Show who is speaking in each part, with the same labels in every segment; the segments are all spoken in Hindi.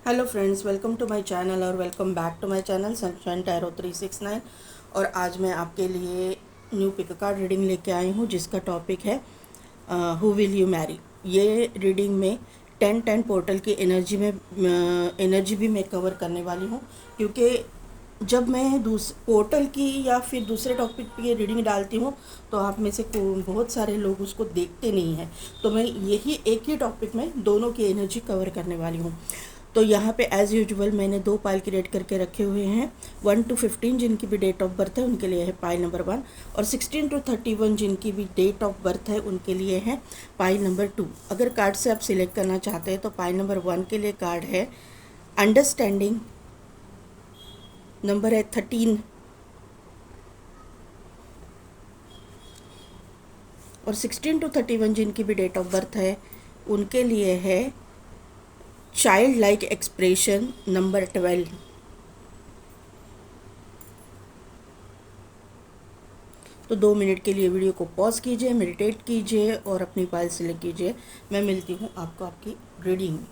Speaker 1: Hello friends, welcome to my channel और welcome back to my channel sunshine tarot 369। और आज मैं आपके लिए न्यू पिक कार्ड रीडिंग लेके आई हूँ जिसका टॉपिक है हु विल यू मैरी। ये रीडिंग में 10-10 पोर्टल की एनर्जी भी मैं कवर करने वाली हूँ, क्योंकि जब मैं पोर्टल की या फिर दूसरे टॉपिक पे ये रीडिंग डालती हूँ तो आप में से बहुत सारे लोग उसको देखते नहीं हैं। तो मैं यही एक ही टॉपिक में दोनों की एनर्जी कवर करने वाली हूँ। तो यहाँ पे एज़ यूजुअल मैंने 2 पाइल क्रिएट करके रखे हुए हैं। 1 to 15 जिनकी भी डेट ऑफ बर्थ है उनके लिए है पाइल नंबर 1, और 16 to 31 जिनकी भी डेट ऑफ बर्थ है उनके लिए है पाइल नंबर 2। अगर कार्ड से आप सिलेक्ट करना चाहते हैं तो पाइल नंबर 1 के लिए कार्ड है अंडरस्टैंडिंग, नंबर है 13, और 16 to 31 जिनकी भी डेट ऑफ बर्थ है उनके लिए है चाइल्ड लाइक एक्सप्रेशन, नंबर 12। तो 2 मिनट के लिए वीडियो को पॉज कीजिए, मेडिटेट कीजिए और अपनी फाइल सिलेक्ट कीजिए। मैं मिलती हूँ आपको आपकी रीडिंग में।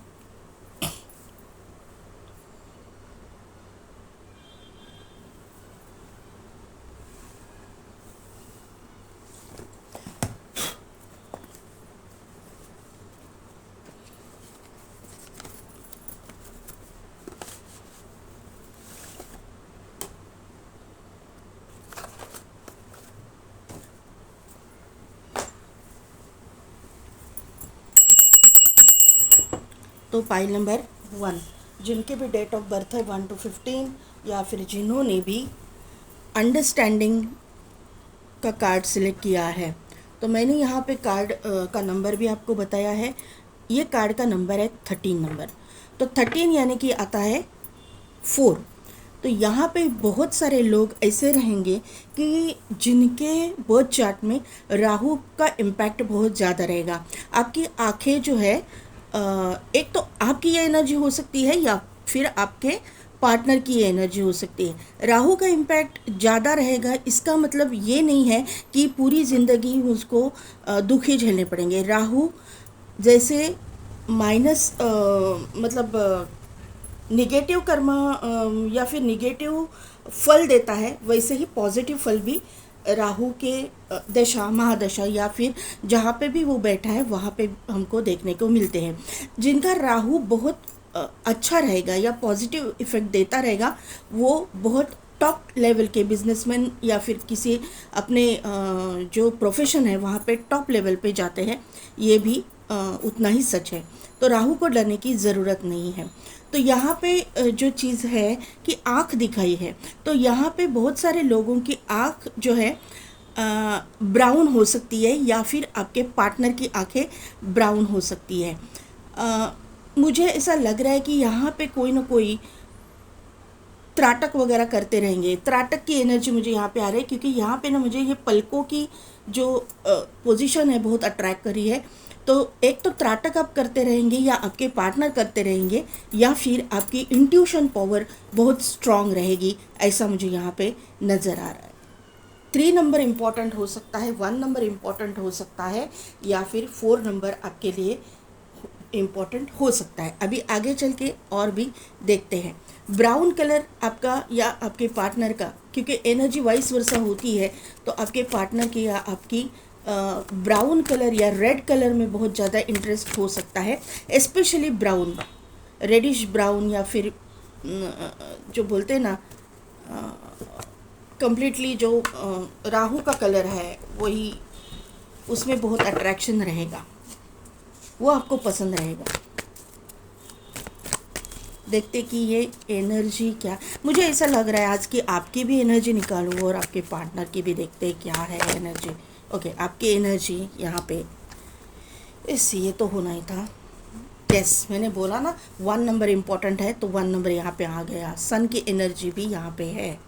Speaker 1: तो पाइल नंबर 1 जिनके भी डेट ऑफ बर्थ है 1 to 15, या फिर जिन्होंने भी अंडरस्टैंडिंग का कार्ड सिलेक्ट किया है, तो मैंने यहाँ पे कार्ड का नंबर भी आपको बताया है। ये कार्ड का नंबर है 13 नंबर। तो 13 यानी कि आता है 4। तो यहाँ पे बहुत सारे लोग ऐसे रहेंगे कि जिनके बर्थ चार्ट में राहु का इम्पैक्ट बहुत ज़्यादा रहेगा। आपकी आंखें जो है एक तो आपकी ये एनर्जी हो सकती है या फिर आपके पार्टनर की एनर्जी हो सकती है। राहु का इम्पैक्ट ज़्यादा रहेगा, इसका मतलब ये नहीं है कि पूरी ज़िंदगी उसको दुखी झेलने पड़ेंगे। राहु जैसे माइनस मतलब निगेटिव कर्मा या फिर निगेटिव फल देता है, वैसे ही पॉजिटिव फल भी राहु के दशा महादशा या फिर जहाँ पे भी वो बैठा है वहाँ पे हमको देखने को मिलते हैं। जिनका राहु बहुत अच्छा रहेगा या पॉजिटिव इफेक्ट देता रहेगा, वो बहुत टॉप लेवल के बिजनेसमैन या फिर किसी अपने जो प्रोफेशन है वहाँ पे टॉप लेवल पे जाते हैं। ये भी उतना ही सच है। तो राहु को डरने की ज़रूरत नहीं है। तो यहाँ पे जो चीज़ है कि आँख दिखाई है, तो यहाँ पे बहुत सारे लोगों की आँख जो है ब्राउन हो सकती है या फिर आपके पार्टनर की आँखें ब्राउन हो सकती है। मुझे ऐसा लग रहा है कि यहाँ पे कोई ना कोई त्राटक वगैरह करते रहेंगे। त्राटक की एनर्जी मुझे यहाँ पे आ रही है, क्योंकि यहाँ पे ना मुझे ये पलकों की जो पोजीशन है बहुत अट्रैक्ट करी है। तो एक तो त्राटक आप करते रहेंगे या आपके पार्टनर करते रहेंगे, या फिर आपकी इंट्यूशन पावर बहुत स्ट्रांग रहेगी, ऐसा मुझे यहाँ पे नज़र आ रहा है। 3 नंबर इम्पॉर्टेंट हो सकता है, 1 नंबर इम्पॉर्टेंट हो सकता है, या फिर 4 नंबर आपके लिए इम्पॉर्टेंट हो सकता है। अभी आगे चल के और भी देखते हैं। ब्राउन कलर आपका या आपके पार्टनर का, क्योंकि एनर्जी वाइस वर्सा होती है, तो आपके पार्टनर की या आपकी ब्राउन कलर या रेड कलर में बहुत ज़्यादा इंटरेस्ट हो सकता है। स्पेशली ब्राउन, रेडिश ब्राउन, या फिर जो बोलते हैं ना कंप्लीटली जो राहु का कलर है वही, उसमें बहुत अट्रैक्शन रहेगा, वो आपको पसंद रहेगा। देखते कि ये एनर्जी क्या, मुझे ऐसा लग रहा है आज की आपकी भी एनर्जी निकालूँ और आपके पार्टनर की भी देखते हैं क्या है एनर्जी। ओके, आपकी एनर्जी यहाँ पे ये तो होना ही था। यस, मैंने बोला ना 1 नंबर इम्पॉर्टेंट है, तो 1 नंबर यहाँ पे आ गया। सन की एनर्जी भी यहाँ पे है,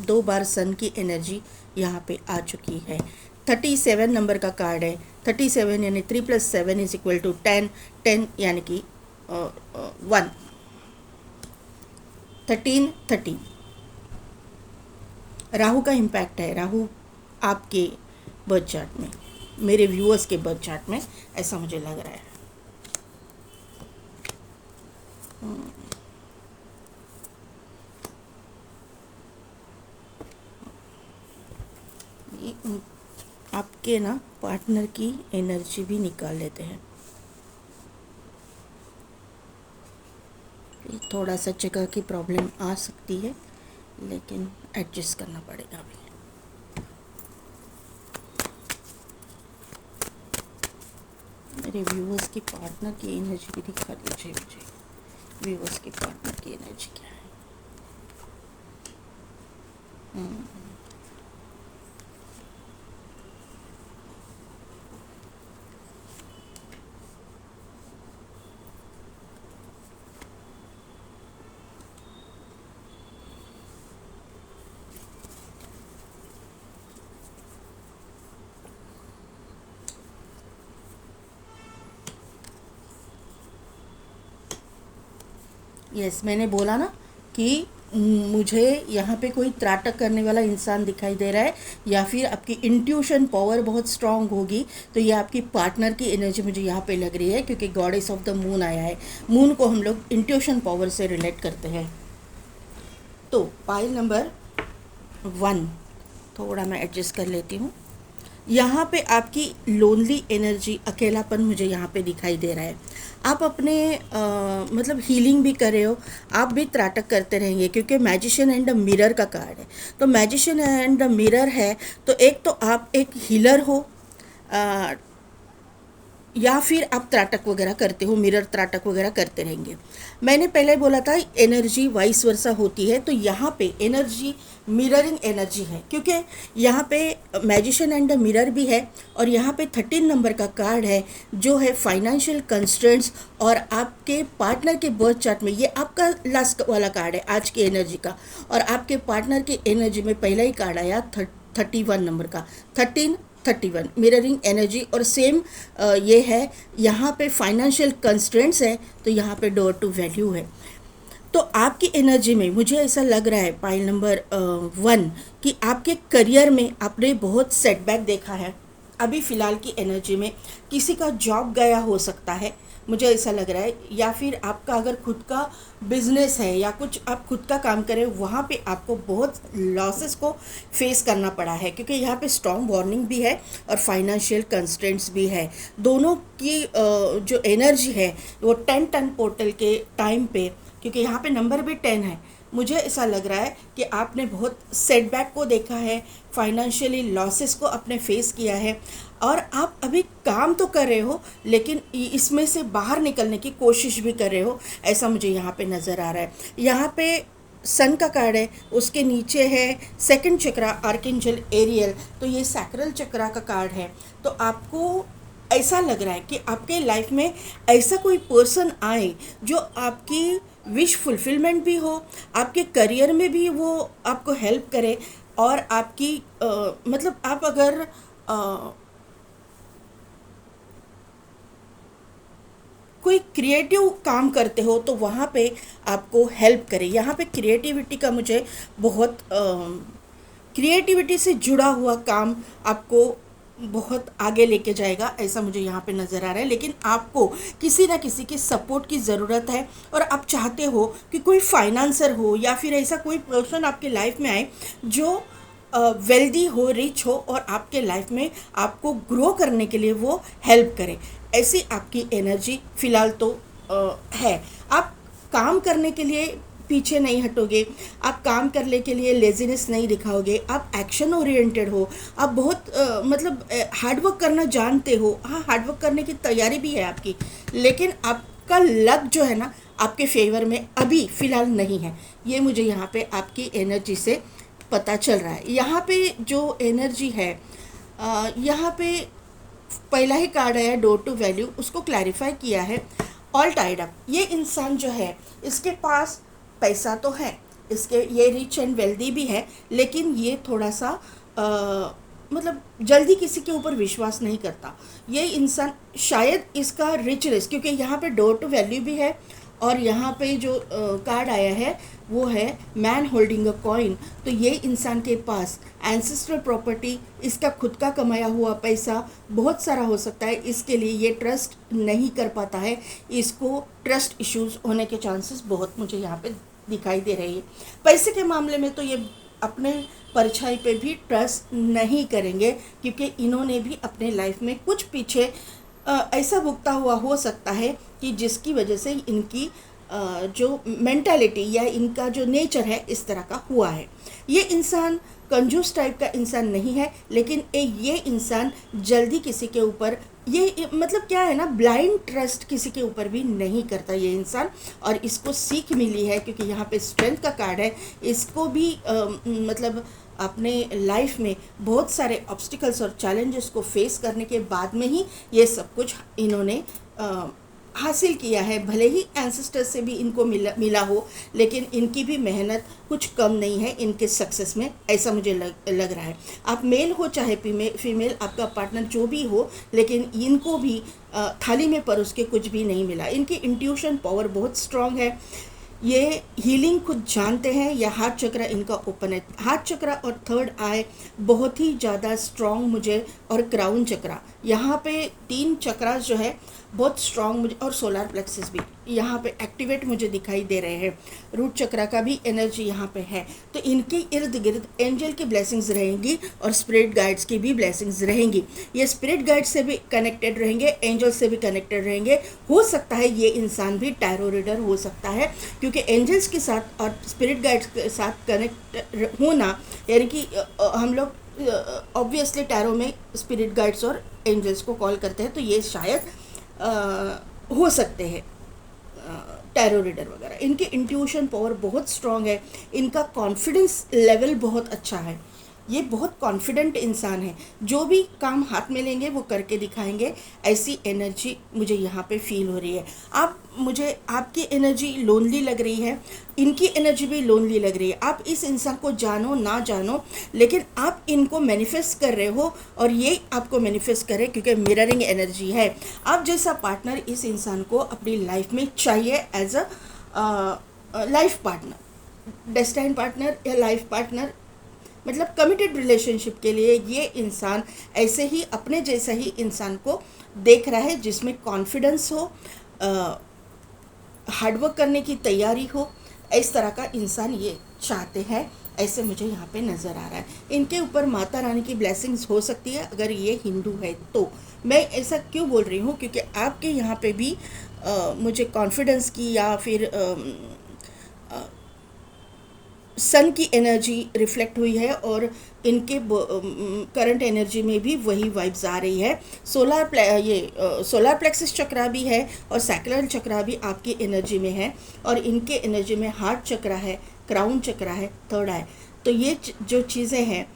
Speaker 1: 2 बार सन की एनर्जी यहाँ पे आ चुकी है। 37 नंबर का कार्ड है। 37 यानी 3 + 7 = 10, 10 यानी कि 1, 13, 13 राहु का इम्पैक्ट है। राहु आपके बर्थ चार्ट में, मेरे व्यूअर्स के बर्थ चार्ट में ऐसा मुझे लग रहा है। ये आपके ना पार्टनर की एनर्जी भी निकाल लेते हैं। थोड़ा सा जगह की प्रॉब्लम आ सकती है, लेकिन एडजस्ट करना पड़ेगा अभी। मेरे व्यूअर्स की पार्टनर की एनर्जी भी दिखा दीजिए मुझे। व्यूअर्स की पार्टनर की एनर्जी क्या है? यस, मैंने बोला ना कि मुझे यहाँ पे कोई त्राटक करने वाला इंसान दिखाई दे रहा है, या फिर आपकी इंट्यूशन पावर बहुत स्ट्रांग होगी। तो ये आपकी पार्टनर की एनर्जी मुझे यहाँ पे लग रही है, क्योंकि गॉडेस ऑफ द मून आया है। मून को हम लोग इंट्यूशन पावर से रिलेट करते हैं। तो पाइल नंबर 1 थोड़ा मैं एडजस्ट कर लेती हूँ। यहाँ पे आपकी लोनली एनर्जी, अकेलापन मुझे यहाँ पे दिखाई दे रहा है। आप अपने मतलब हीलिंग भी कर रहे हो, आप भी त्राटक करते रहेंगे, क्योंकि मैजिशियन एंड द मिरर का कार्ड है। तो मैजिशियन एंड द मिरर है, तो एक तो आप एक हीलर हो, या फिर आप त्राटक वगैरह करते हो, मिरर त्राटक वगैरह करते रहेंगे। मैंने पहले बोला था एनर्जी वाइस वर्सा होती है, तो यहाँ पे एनर्जी मिररिंग एनर्जी है, क्योंकि यहाँ पे मैजिशियन एंड द मिरर भी है, और यहाँ पे 13 नंबर का कार्ड है जो है फाइनेंशियल कंस्ट्रेंट्स। और आपके पार्टनर के बर्थ चार्ट में ये आपका लास्ट वाला कार्ड है आज की एनर्जी का, और आपके पार्टनर की एनर्जी में पहला ही कार्ड आया 31 नंबर का, 31 मिररिंग एनर्जी। और सेम ये है, यहाँ पे फाइनेंशियल कंस्ट्रेंट्स है, तो यहाँ पे डोर टू वैल्यू है। तो आपकी एनर्जी में मुझे ऐसा लग रहा है पाइल नंबर 1 कि आपके करियर में आपने बहुत सेटबैक देखा है। अभी फ़िलहाल की एनर्जी में किसी का जॉब गया हो सकता है, मुझे ऐसा लग रहा है, या फिर आपका अगर खुद का बिजनेस है या कुछ आप खुद का काम करें, वहाँ पे आपको बहुत लॉसेस को फेस करना पड़ा है, क्योंकि यहाँ पे स्ट्रॉन्ग वार्निंग भी है और फाइनेंशियल कंस्ट्रेंट्स भी है। दोनों की जो एनर्जी है वो 10 टन पोर्टल के टाइम पे, क्योंकि यहाँ पे नंबर भी 10 है, मुझे ऐसा लग रहा है कि आपने बहुत सेटबैक को देखा है, फाइनेंशियली लॉसेस को आपने फेस किया है, और आप अभी काम तो कर रहे हो, लेकिन इसमें से बाहर निकलने की कोशिश भी कर रहे हो, ऐसा मुझे यहाँ पे नज़र आ रहा है। यहाँ पे सन का कार्ड है, उसके नीचे है सेकंड चक्रा आर्कएंजल एरियल, तो ये सैक्रल चक्रा का कार्ड है। तो आपको ऐसा लग रहा है कि आपके लाइफ में ऐसा कोई पर्सन आए जो आपकी विश फुलफिलमेंट भी हो, आपके करियर में भी वो आपको हेल्प करे, और आपकी मतलब आप अगर कोई क्रिएटिव काम करते हो तो वहाँ पे आपको हेल्प करे। यहाँ पे क्रिएटिविटी का मुझे बहुत क्रिएटिविटी से जुड़ा हुआ काम आपको बहुत आगे लेके जाएगा, ऐसा मुझे यहाँ पे नज़र आ रहा है। लेकिन आपको किसी ना किसी की सपोर्ट की ज़रूरत है, और आप चाहते हो कि कोई फाइनेंसर हो या फिर ऐसा कोई पर्सन आपके लाइफ में आए जो वेल्दी हो, रिच हो, और आपके लाइफ में आपको ग्रो करने के लिए वो हेल्प करे। ऐसी आपकी एनर्जी फ़िलहाल तो है। आप काम करने के लिए पीछे नहीं हटोगे, आप काम करने के लिए लेजीनेस नहीं दिखाओगे, आप एक्शन ओरिएंटेड हो, आप बहुत मतलब हार्डवर्क करना जानते हो। हाँ, हार्डवर्क करने की तैयारी भी है आपकी, लेकिन आपका लक जो है ना आपके फेवर में अभी फ़िलहाल नहीं है, ये मुझे यहाँ पे आपकी एनर्जी से पता चल रहा है। यहाँ पे जो एनर्जी है, यहाँ पे पहला ही कार्ड आया डोर टू वैल्यू, उसको क्लैरिफाई किया है ऑल टाइड अप। ये इंसान जो है इसके पास पैसा तो है, इसके ये रिच एंड वेल्दी भी है, लेकिन ये थोड़ा सा मतलब जल्दी किसी के ऊपर विश्वास नहीं करता। ये इंसान शायद इसका रिचनेस, क्योंकि यहाँ पे डोर टू वैल्यू भी है और यहाँ पे जो कार्ड आया है वो है मैन होल्डिंग अ कॉइन। तो ये इंसान के पास एंसेस्ट्रल प्रॉपर्टी, इसका खुद का कमाया हुआ पैसा बहुत सारा हो सकता है, इसके लिए ये ट्रस्ट नहीं कर पाता है, इसको ट्रस्ट इश्यूज होने के चांसेस बहुत मुझे यहाँ पे दिखाई दे रही है। पैसे के मामले में तो ये अपने परछाई पे भी ट्रस्ट नहीं करेंगे, क्योंकि इन्होंने भी अपने लाइफ में कुछ पीछे ऐसा भुगता हुआ हो सकता है कि जिसकी वजह से इनकी जो मेंटालिटी या इनका जो नेचर है इस तरह का हुआ है। ये इंसान कंजूस टाइप का इंसान नहीं है, लेकिन ये इंसान जल्दी किसी के ऊपर ये मतलब क्या है ना, ब्लाइंड ट्रस्ट किसी के ऊपर भी नहीं करता ये इंसान। और इसको सीख मिली है, क्योंकि यहाँ पे स्ट्रेंथ का कार्ड है। इसको भी मतलब अपने लाइफ में बहुत सारे ऑब्स्टिकल्स और चैलेंजेस को फेस करने के बाद में ही ये सब कुछ इन्होंने हासिल किया है। भले ही एंसेस्टर्स से भी इनको मिला हो, लेकिन इनकी भी मेहनत कुछ कम नहीं है इनके सक्सेस में, ऐसा मुझे लग रहा है। आप मेल हो चाहे फीमेल, आपका पार्टनर जो भी हो, लेकिन इनको भी थाली में परोस के कुछ भी नहीं मिला। इनकी इंट्यूशन पावर बहुत स्ट्रांग है, ये हीलिंग खुद जानते हैं। या हार्ट चक्र इनका ओपन है, हार्ट चक्र और थर्ड आई बहुत ही ज़्यादा स्ट्रांग मुझे, और क्राउन चक्र, यहाँ पे 3 चक्रास जो है बहुत स्ट्रांग मुझे, और सोलर प्लेक्सस भी यहाँ पे एक्टिवेट मुझे दिखाई दे रहे हैं। रूट चक्र का भी एनर्जी यहाँ पे है। तो इनके इर्द गिर्द एंजल की ब्लेसिंग्स रहेंगी और स्पिरिट गाइड्स की भी ब्लेसिंग्स रहेंगी। ये स्पिरिट गाइड से भी कनेक्टेड रहेंगे, एंजल से भी कनेक्टेड रहेंगे। हो सकता है ये इंसान भी टैरो रीडर हो सकता है, क्योंकि एंजल्स के साथ और स्पिरिट गाइड्स के साथ कनेक्ट होना, यानी कि हम लोग ऑब्वियसली टैरो में स्पिरिट गाइड्स और एंजल्स को कॉल करते हैं, तो ये शायद हो सकते हैं टैरो रीडर वगैरह। इनकी इंट्यूशन पावर बहुत स्ट्रांग है, इनका कॉन्फिडेंस लेवल बहुत अच्छा है। ये बहुत कॉन्फिडेंट इंसान है, जो भी काम हाथ में लेंगे वो करके दिखाएंगे, ऐसी एनर्जी मुझे यहाँ पे फील हो रही है। मुझे आपकी एनर्जी लोनली लग रही है, इनकी एनर्जी भी लोनली लग रही है। आप इस इंसान को जानो ना जानो, लेकिन आप इनको मैनिफेस्ट कर रहे हो, और ये आपको मैनिफेस्ट करे क्योंकि मिररिंग एनर्जी है। आप जैसा पार्टनर इस इंसान को अपनी लाइफ में चाहिए, as a life partner, destine partner या लाइफ पार्टनर, मतलब कमिटेड रिलेशनशिप के लिए ये इंसान ऐसे ही अपने जैसा ही इंसान को देख रहा है, जिसमें कॉन्फिडेंस हो, हार्डवर्क करने की तैयारी हो, इस तरह का इंसान ये चाहते हैं, ऐसे मुझे यहाँ पे नज़र आ रहा है। इनके ऊपर माता रानी की ब्लेसिंग्स हो सकती है अगर ये हिंदू है तो। मैं ऐसा क्यों बोल रही हूँ, क्योंकि आपके यहाँ पे भी मुझे कॉन्फिडेंस की या फिर सन की एनर्जी रिफ्लेक्ट हुई है, और इनके करंट एनर्जी में भी वही वाइब्स आ रही है। सोलर प्लेक्सस चक्रा भी है और सैक्रल चक्रा भी आपकी एनर्जी में है, और इनके एनर्जी में हार्ट चक्रा है, क्राउन चक्रा है, थर्ड आई। तो ये जो चीज़ें हैं,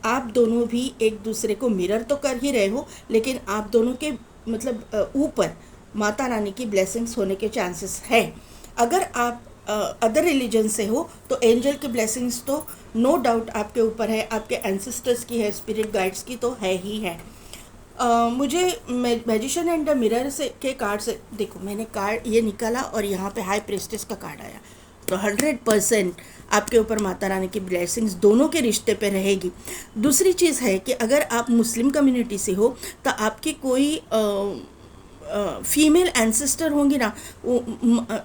Speaker 1: आप दोनों भी एक दूसरे को मिरर तो कर ही रहे हो, लेकिन आप दोनों के मतलब ऊपर माता रानी की ब्लेसिंग्स होने के चांसेस है। अगर आप अदर रिलीजन से हो तो एंजल की ब्लेसिंग्स तो नो डाउट आपके ऊपर है, आपके एंसेस्टर्स की है, स्पिरिट गाइड्स की तो है ही है। मुझे मैजिशियन एंड द मिरर से के कार्ड से, देखो मैंने कार्ड ये निकाला और यहाँ पे हाई प्रेस्टिस का कार्ड आया, तो 100% आपके ऊपर माता रानी की ब्लेसिंग्स दोनों के रिश्ते पे रहेगी। दूसरी चीज़ है कि अगर आप मुस्लिम कम्युनिटी से हो तो आपकी कोई फीमेल एंसेस्टर होंगी ना,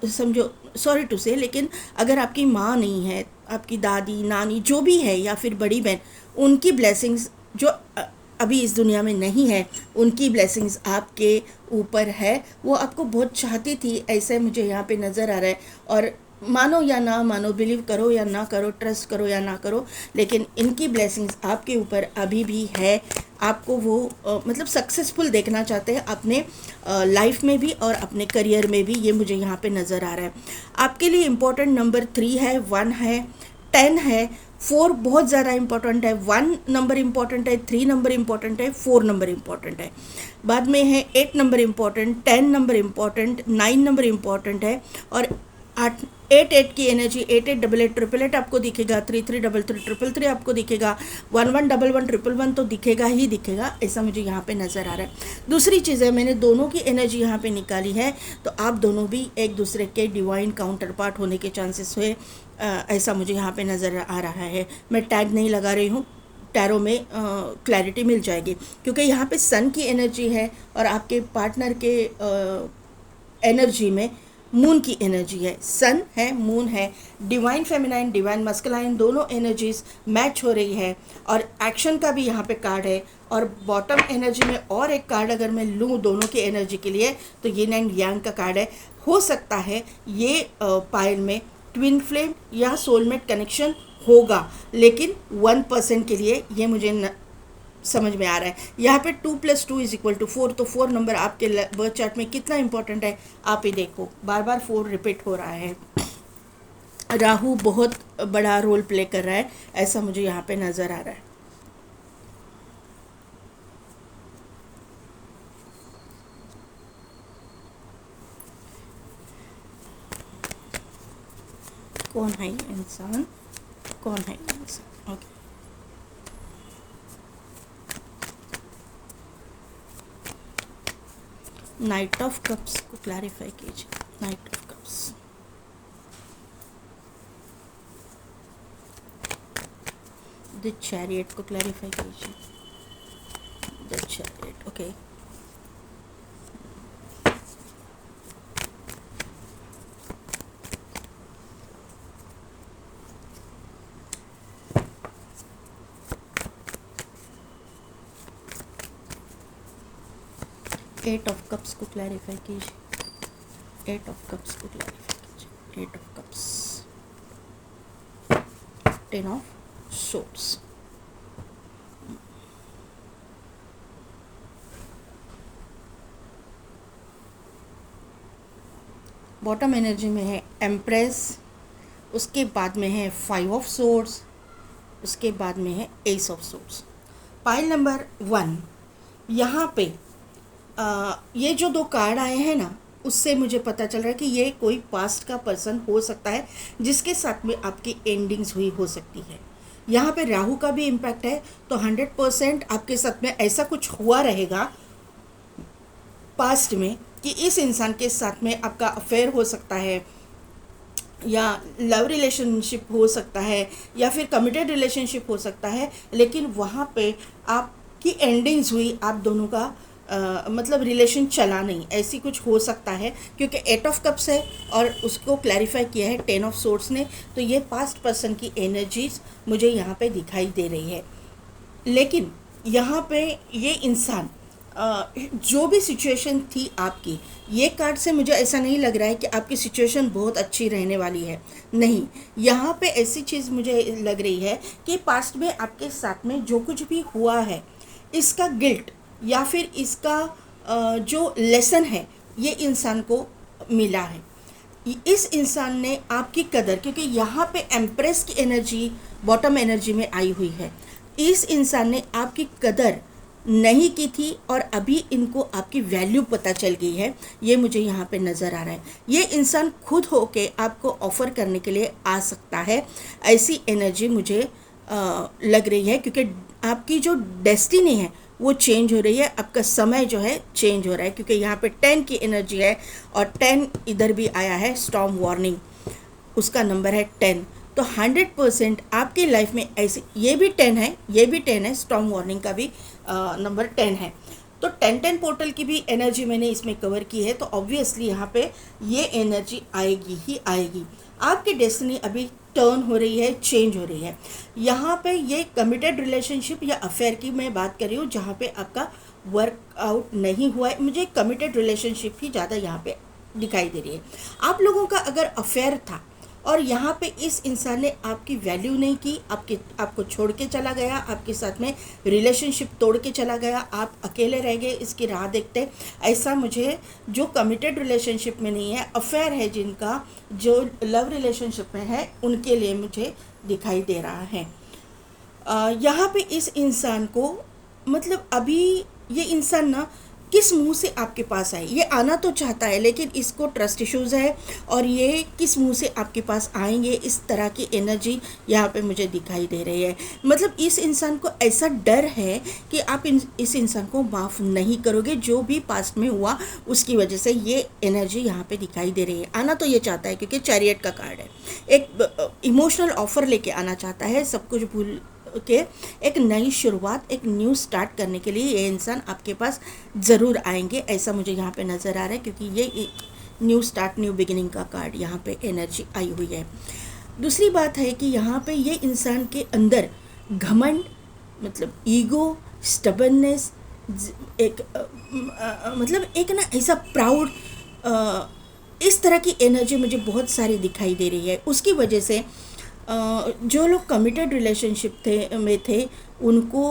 Speaker 1: समझो, सॉरी टू से, लेकिन अगर आपकी माँ नहीं है, आपकी दादी नानी जो भी है, या फिर बड़ी बहन, उनकी ब्लेसिंग्स जो अभी इस दुनिया में नहीं है, उनकी ब्लेसिंग्स आपके ऊपर है। वो आपको बहुत चाहती थी, ऐसे मुझे यहाँ पे नज़र आ रहा है। और मानो या ना मानो, बिलीव करो या ना करो, ट्रस्ट करो या ना करो, लेकिन इनकी ब्लेसिंग्स आपके ऊपर अभी भी है। आपको वो मतलब सक्सेसफुल देखना चाहते हैं अपने लाइफ में भी और अपने करियर में भी, ये मुझे यहाँ पे नज़र आ रहा है। आपके लिए इम्पोर्टेंट नंबर 3 है, 1 है, 10 है, 4 बहुत ज़्यादा इम्पोर्टेंट है, 1 नंबर इम्पोर्टेंट है, 3 नंबर इम्पोर्टेंट है, 4 नंबर इम्पोर्टेंट है। बाद में है 8 number important, 10 number important, 9 number important है, और 8 एट एट की energy, eight eight double eight triple eight आपको दिखेगा, three three double three triple three आपको दिखेगा, one one double one triple one तो दिखेगा ही दिखेगा, ऐसा मुझे यहाँ पे नज़र आ रहा है। दूसरी चीज़ है, मैंने दोनों की एनर्जी यहाँ पे निकाली है, तो आप दोनों भी एक दूसरे के डिवाइन काउंटर पार्ट होने के चांसेस हुए, ऐसा मुझे यहाँ पे नज़र आ रहा है। मैं टैग नहीं लगा रही हूँ, टैरो में क्लैरिटी मिल जाएगी, क्योंकि यहाँ पे सन की एनर्जी है और आपके पार्टनर के एनर्जी में मून की एनर्जी है। सन है, मून है, डिवाइन फेमिनाइन डिवाइन मस्कुलाइन दोनों एनर्जीज मैच हो रही है, और एक्शन का भी यहाँ पे कार्ड है। और बॉटम एनर्जी में और एक कार्ड अगर मैं लूँ दोनों की एनर्जी के लिए, तो यिन एंड यांग का कार्ड है। हो सकता है ये पायल में ट्विन फ्लेम या सोलमेट कनेक्शन होगा, लेकिन 1% के लिए ये मुझे समझ में आ रहा है। यहाँ पे 2 + 2 = 4, तो 4 नंबर आपके बर्थ चार्ट में कितना इंपॉर्टेंट है आप ही देखो, बार बार 4 रिपीट हो रहा है। राहु बहुत बड़ा रोल प्ले कर रहा है, ऐसा मुझे यहाँ पे नज़र आ रहा है। कौन है ये इंसान, कौन है ये इंसान? ओके, नाइट ऑफ कप्स को क्लैरिफाई कीजिए। Knight of cups, the chariot को क्लैरिफाई कीजिए। The chariot, okay. Eight of cups को क्लैरिफाई कीजिए। एट ऑफ कप्स को क्लैरिफाई कीजिए। Eight of cups, 10 of swords, bottom energy में है एम्प्रेस, उसके बाद में है 5 ऑफ सोर्ड्स, उसके बाद में है ace of swords. Pile number 1, यहाँ पे ये जो 2 कार्ड आए हैं ना, उससे मुझे पता चल रहा है कि ये कोई पास्ट का पर्सन हो सकता है जिसके साथ में आपकी एंडिंग्स हुई हो सकती है। यहाँ पे राहु का भी इम्पैक्ट है, तो 100% आपके साथ में ऐसा कुछ हुआ रहेगा पास्ट में कि इस इंसान के साथ में आपका अफेयर हो सकता है, या लव रिलेशनशिप हो सकता है, या फिर कमिटेड रिलेशनशिप हो सकता है, लेकिन वहाँ पे आपकी एंडिंग्स हुई, आप दोनों का मतलब रिलेशन चला नहीं, ऐसी कुछ हो सकता है, क्योंकि 8 ऑफ कप्स है और उसको क्लैरिफाई किया है 10 ऑफ सोर्ड्स ने, तो ये पास्ट पर्सन की एनर्जीज मुझे यहाँ पे दिखाई दे रही है। लेकिन यहाँ पे ये इंसान जो भी सिचुएशन थी आपकी, ये कार्ड से मुझे ऐसा नहीं लग रहा है कि आपकी सिचुएशन बहुत अच्छी रहने वाली है, नहीं। यहाँ पे ऐसी चीज़ मुझे लग रही है कि पास्ट में आपके साथ में जो कुछ भी हुआ है, इसका गिल्ट या फिर इसका जो लेसन है, ये इंसान को मिला है। इस इंसान ने आपकी कदर, क्योंकि यहाँ पे एम्प्रेस की एनर्जी बॉटम एनर्जी में आई हुई है, इस इंसान ने आपकी कदर नहीं की थी और अभी इनको आपकी वैल्यू पता चल गई है, ये मुझे यहाँ पे नज़र आ रहा है। ये इंसान खुद होके आपको ऑफ़र करने के लिए आ सकता है, ऐसी एनर्जी मुझे लग रही है, क्योंकि आपकी जो डेस्टिनी है वो चेंज हो रही है, आपका समय जो है चेंज हो रहा है, क्योंकि यहाँ पे 10 की एनर्जी है और 10 इधर भी आया है, स्टॉर्म वार्निंग, उसका नंबर है 10। तो 100% आपकी लाइफ में ऐसे, ये भी 10 है, ये भी 10 है, स्टॉर्म वार्निंग का भी नंबर 10 है, तो 10-10 पोर्टल की भी एनर्जी मैंने इसमें कवर की है, तो ऑब्वियसली यहाँ पे ये एनर्जी आएगी ही आएगी। आपकी डेस्टिनी अभी टर्न हो रही है, चेंज हो रही है। यहाँ पे ये कमिटेड रिलेशनशिप या अफेयर की मैं बात कर रही हूँ, जहाँ पे आपका वर्कआउट नहीं हुआ है, मुझे कमिटेड रिलेशनशिप ही ज़्यादा यहाँ पे दिखाई दे रही है। आप लोगों का अगर अफेयर था और यहाँ पे इस इंसान ने आपकी वैल्यू नहीं की, आपको छोड़ के चला गया, आपके साथ में रिलेशनशिप तोड़ के चला गया, आप अकेले रह गए इसकी राह देखते, ऐसा मुझे जो कमिटेड रिलेशनशिप में नहीं है, अफेयर है जिनका, जो लव रिलेशनशिप में है, उनके लिए मुझे दिखाई दे रहा है। यहाँ पे इस इंसान को, मतलब अभी ये इंसान ना किस मुंह से आपके पास आए। ये आना तो चाहता है लेकिन इसको ट्रस्ट इश्यूज़ है, और ये किस मुंह से आपके पास आएंगे, इस तरह की एनर्जी यहाँ पे मुझे दिखाई दे रही है। मतलब इस इंसान को ऐसा डर है कि आप इस इंसान को माफ़ नहीं करोगे, जो भी पास्ट में हुआ उसकी वजह से ये एनर्जी यहाँ पे दिखाई दे रही है। आना तो ये चाहता है क्योंकि चैरियट का कार्ड है, एक इमोशनल ऑफर लेके आना चाहता है, सब कुछ भूल के एक नई शुरुआत, एक न्यू स्टार्ट करने के लिए ये इंसान आपके पास ज़रूर आएंगे, ऐसा मुझे यहाँ पे नज़र आ रहा है, क्योंकि ये न्यू स्टार्ट, न्यू बिगिनिंग का कार्ड यहाँ पे एनर्जी आई हुई है। दूसरी बात है कि यहाँ पे ये इंसान के अंदर घमंड, मतलब ईगो, स्टबर्ननेस, एक मतलब एक ना ऐसा प्राउड, इस तरह की एनर्जी मुझे बहुत सारी दिखाई दे रही है। उसकी वजह से जो लोग कमिटेड रिलेशनशिप में थे उनको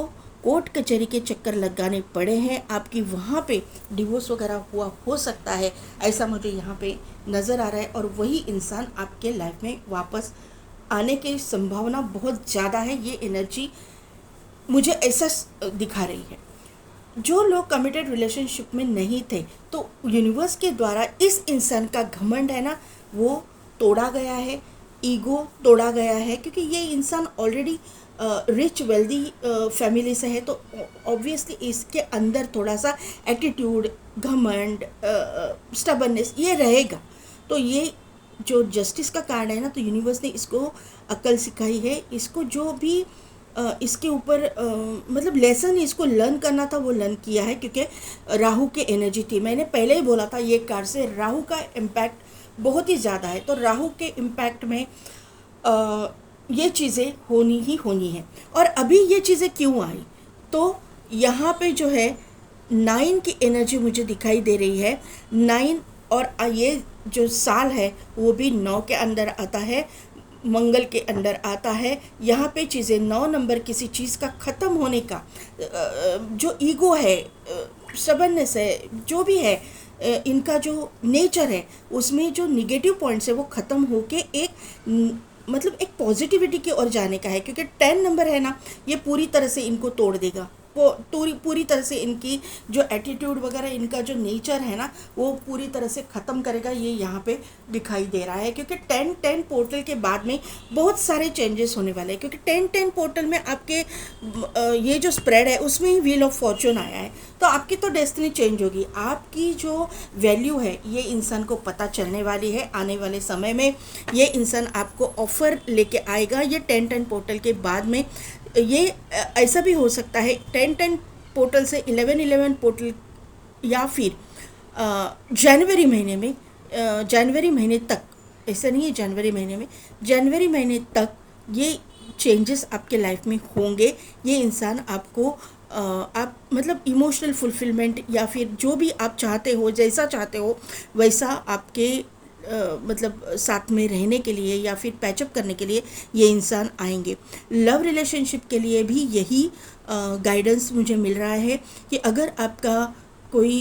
Speaker 1: कोर्ट कचहरी के चक्कर लगाने पड़े हैं, आपकी वहाँ पे डिवोर्स वगैरह हुआ हो सकता है, ऐसा मुझे यहाँ पे नज़र आ रहा है। और वही इंसान आपके लाइफ में वापस आने की संभावना बहुत ज़्यादा है, ये एनर्जी मुझे ऐसा दिखा रही है। जो लोग कमिटेड रिलेशनशिप में नहीं थे तो यूनिवर्स के द्वारा इस इंसान का घमंड है ना वो तोड़ा गया है, ईगो तोड़ा गया है, क्योंकि ये इंसान ऑलरेडी रिच वेल्दी फैमिली से है, तो ऑब्वियसली इसके अंदर थोड़ा सा एटीट्यूड, घमंड, स्टबर्ननेस ये रहेगा। तो ये जो जस्टिस का कार्ड है ना, तो यूनिवर्स ने इसको अक्ल सिखाई है, इसको जो भी इसके ऊपर मतलब लेसन इसको लर्न करना था वो लर्न किया है, क्योंकि राहु की एनर्जी थी। मैंने पहले ही बोला था ये कार्ड से राहु का इम्पैक्ट बहुत ही ज़्यादा है, तो राहु के इम्पैक्ट में ये चीज़ें होनी ही होनी है। और अभी ये चीज़ें क्यों आई, तो यहाँ पे जो है 9 की एनर्जी मुझे दिखाई दे रही है। 9 और ये जो साल है वो भी 9 के अंदर आता है, मंगल के अंदर आता है। यहाँ पे चीज़ें 9 नंबर किसी चीज़ का ख़त्म होने का, जो ईगो है, स्टबर्ननेस है, जो भी है, इनका जो नेचर है उसमें जो निगेटिव पॉइंट्स है वो ख़त्म होके एक मतलब एक पॉजिटिविटी की ओर जाने का है, क्योंकि 10 नंबर है ना, ये पूरी तरह से इनको तोड़ देगा, पूरी तरह से इनकी जो एटीट्यूड वगैरह, इनका जो नेचर है ना वो पूरी तरह से ख़त्म करेगा, ये यहाँ पे दिखाई दे रहा है। क्योंकि 10-10 पोर्टल के बाद में बहुत सारे चेंजेस होने वाले हैं, क्योंकि 10-10 पोर्टल में आपके ये जो स्प्रेड है उसमें ही व्हील ऑफ फॉर्चून आया है, तो आपकी तो डेस्टिनी चेंज होगी, आपकी जो वैल्यू है ये इंसान को पता चलने वाली है। आने वाले समय में ये इंसान आपको ऑफ़र लेके आएगा, ये 10-10 पोर्टल के बाद में। ये ऐसा भी हो सकता है 10-10 पोर्टल से 11-11 पोर्टल, या फिर जनवरी महीने में, जनवरी महीने तक, ऐसा नहीं है जनवरी महीने में, जनवरी महीने तक ये चेंजेस आपके लाइफ में होंगे। ये इंसान आपको आप मतलब इमोशनल फुलफिलमेंट या फिर जो भी आप चाहते हो, जैसा चाहते हो वैसा आपके मतलब साथ में रहने के लिए या फिर पैचअप करने के लिए ये इंसान आएंगे। लव रिलेशनशिप के लिए भी यही गाइडेंस मुझे मिल रहा है कि अगर आपका कोई